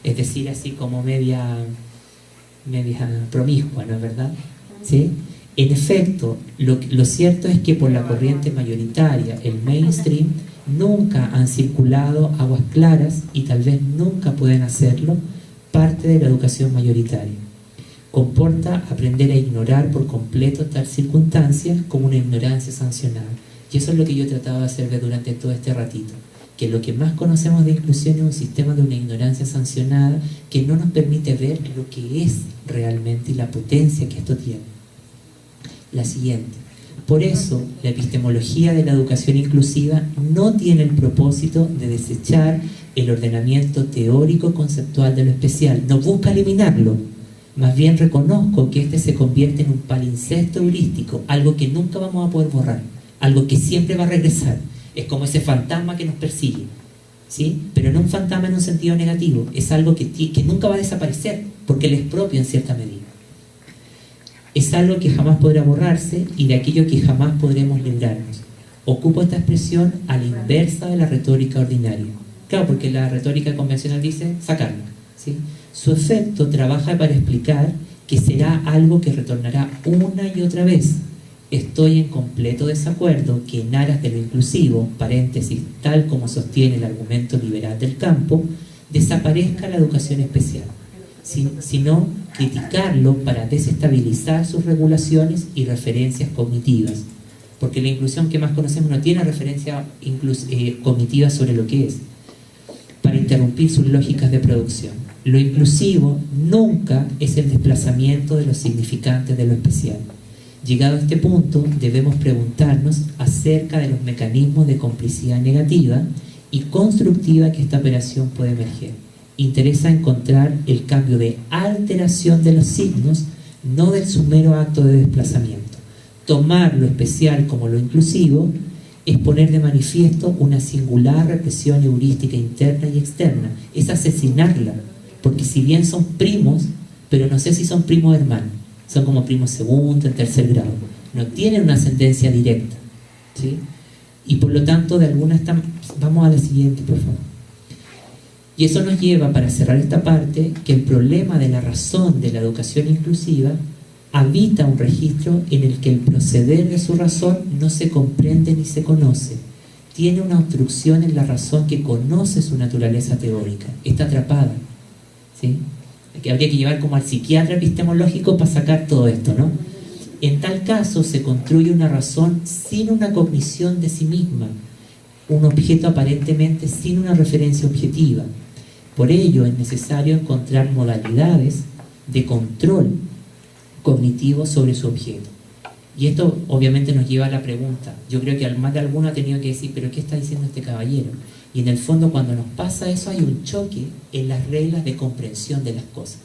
S3: es decir, así como media promiscua, ¿no es verdad? ¿Sí? En efecto, lo cierto es que por la corriente mayoritaria, el mainstream, nunca han circulado aguas claras, y tal vez nunca pueden hacerlo, parte de la educación mayoritaria. Comporta aprender a ignorar por completo tal circunstancia como una ignorancia sancionada. Y eso es lo que yo he tratado de hacer durante todo este ratito, que lo que más conocemos de inclusión es un sistema de una ignorancia sancionada que no nos permite ver lo que es realmente y la potencia que esto tiene. La siguiente. Por eso, la epistemología de la educación inclusiva no tiene el propósito de desechar el ordenamiento teórico conceptual de lo especial, no busca eliminarlo. Más bien reconozco que este se convierte en un palincesto heurístico, algo que nunca vamos a poder borrar, algo que siempre va a regresar. Es como ese fantasma que nos persigue, ¿sí? Pero no un fantasma en un sentido negativo, es algo que nunca va a desaparecer, porque él es propio en cierta medida. Es algo que jamás podrá borrarse y de aquello que jamás podremos librarnos. Ocupo esta expresión a la inversa de la retórica ordinaria. Claro, porque la retórica convencional dice sacarla, ¿sí? Su efecto trabaja para explicar que será algo que retornará una y otra vez. Estoy en completo desacuerdo que en aras de lo inclusivo, paréntesis, tal como sostiene el argumento liberal del campo, desaparezca la educación especial, sino criticarlo para desestabilizar sus regulaciones y referencias cognitivas, porque la inclusión que más conocemos no tiene referencia cognitiva sobre lo que es, para interrumpir sus lógicas de producción. Lo inclusivo nunca es el desplazamiento de los significantes de lo especial. Llegado a este punto, debemos preguntarnos acerca de los mecanismos de complicidad negativa y constructiva que esta operación puede emerger. Interesa encontrar el cambio de alteración de los signos, no del su mero acto de desplazamiento. Tomar lo especial como lo inclusivo es poner de manifiesto una singular represión heurística interna y externa, es asesinarla, porque si bien son primos, pero no sé si son primos hermanos, son como primos segundo, en tercer grado, no tienen una ascendencia directa, ¿sí? Y por lo tanto, de alguna vamos a la siguiente, por favor. Y eso nos lleva, para cerrar esta parte, que el problema de la razón de la educación inclusiva habita un registro en el que el proceder de su razón no se comprende ni se conoce. Tiene una obstrucción en la razón que conoce su naturaleza teórica. Está atrapada, ¿sí? Que habría que llevar como al psiquiatra epistemológico para sacar todo esto, ¿no? En tal caso se construye una razón sin una cognición de sí misma, un objeto aparentemente sin una referencia objetiva. Por ello es necesario encontrar modalidades de control cognitivo sobre su objeto. Y esto obviamente nos lleva a la pregunta. Yo creo que al más de alguno ha tenido que decir, ¿pero qué está diciendo este caballero? Y en el fondo, cuando nos pasa eso, hay un choque en las reglas de comprensión de las cosas.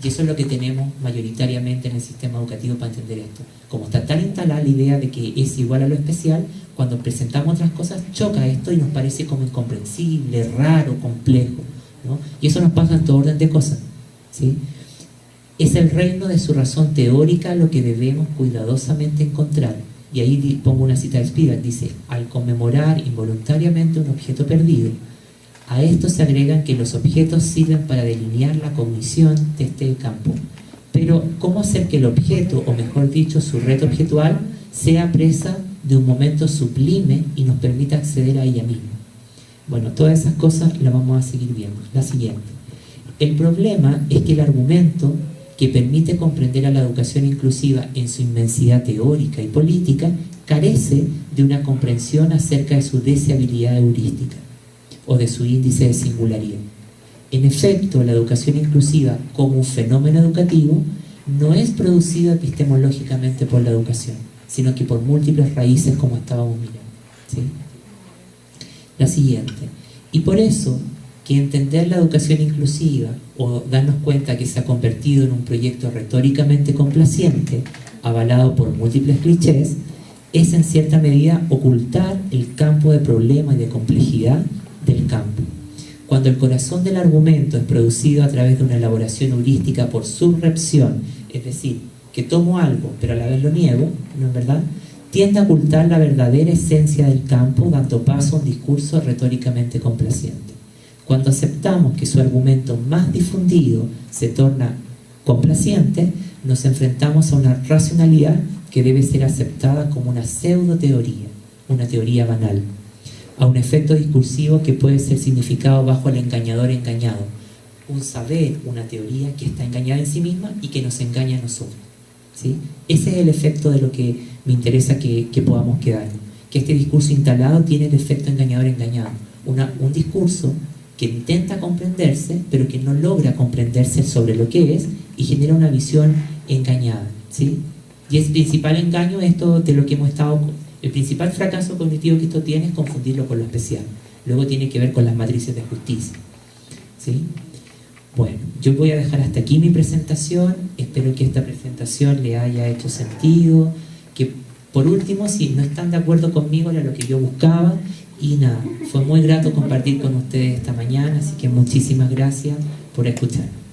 S3: Y eso es lo que tenemos mayoritariamente en el sistema educativo para entender esto. Como está tan instalada la idea de que es igual a lo especial, cuando presentamos otras cosas, choca esto y nos parece como incomprensible, raro, complejo, ¿no? Y eso nos pasa en todo orden de cosas, ¿sí? Es el reino de su razón teórica lo que debemos cuidadosamente encontrar. Y ahí pongo una cita de Spivak, dice: al conmemorar involuntariamente un objeto perdido, a esto se agregan que los objetos sirven para delinear la cognición de este campo. Pero, ¿cómo hacer que el objeto, o mejor dicho, su red objetual, sea presa de un momento sublime y nos permita acceder a ella misma? Bueno, todas esas cosas las vamos a seguir viendo. La siguiente. El problema es que el argumento que permite comprender a la educación inclusiva en su inmensidad teórica y política carece de una comprensión acerca de su deseabilidad heurística o de su índice de singularidad. En efecto, la educación inclusiva como un fenómeno educativo no es producida epistemológicamente por la educación, sino que por múltiples raíces, como estábamos mirando, ¿sí? La siguiente. Y por eso que entender la educación inclusiva o darnos cuenta que se ha convertido en un proyecto retóricamente complaciente, avalado por múltiples clichés, es en cierta medida ocultar el campo de problema y de complejidad del campo. Cuando el corazón del argumento es producido a través de una elaboración heurística por subrepción, es decir, que tomo algo pero a la vez lo niego, ¿no es verdad?, tiende a ocultar la verdadera esencia del campo, dando paso a un discurso retóricamente complaciente. Cuando aceptamos que su argumento más difundido se torna complaciente, nos enfrentamos a una racionalidad que debe ser aceptada como una pseudo-teoría, una teoría banal, a un efecto discursivo que puede ser significado bajo el engañador engañado, un saber, una teoría que está engañada en sí misma y que nos engaña a nosotros, ¿sí? Ese es el efecto de lo que me interesa que podamos quedar, que este discurso instalado tiene el efecto engañador engañado, un discurso que intenta comprenderse, pero que no logra comprenderse sobre lo que es y genera una visión engañada, ¿sí? Y el principal engaño, esto de lo que hemos estado, el principal fracaso cognitivo que esto tiene es confundirlo con lo especial. Luego tiene que ver con las matrices de justicia, ¿sí? Bueno, yo voy a dejar hasta aquí mi presentación. Espero que esta presentación le haya hecho sentido, que por último, si no están de acuerdo conmigo, era lo que yo buscaba, Y nada, fue muy grato compartir con ustedes esta mañana, así que muchísimas gracias por escuchar.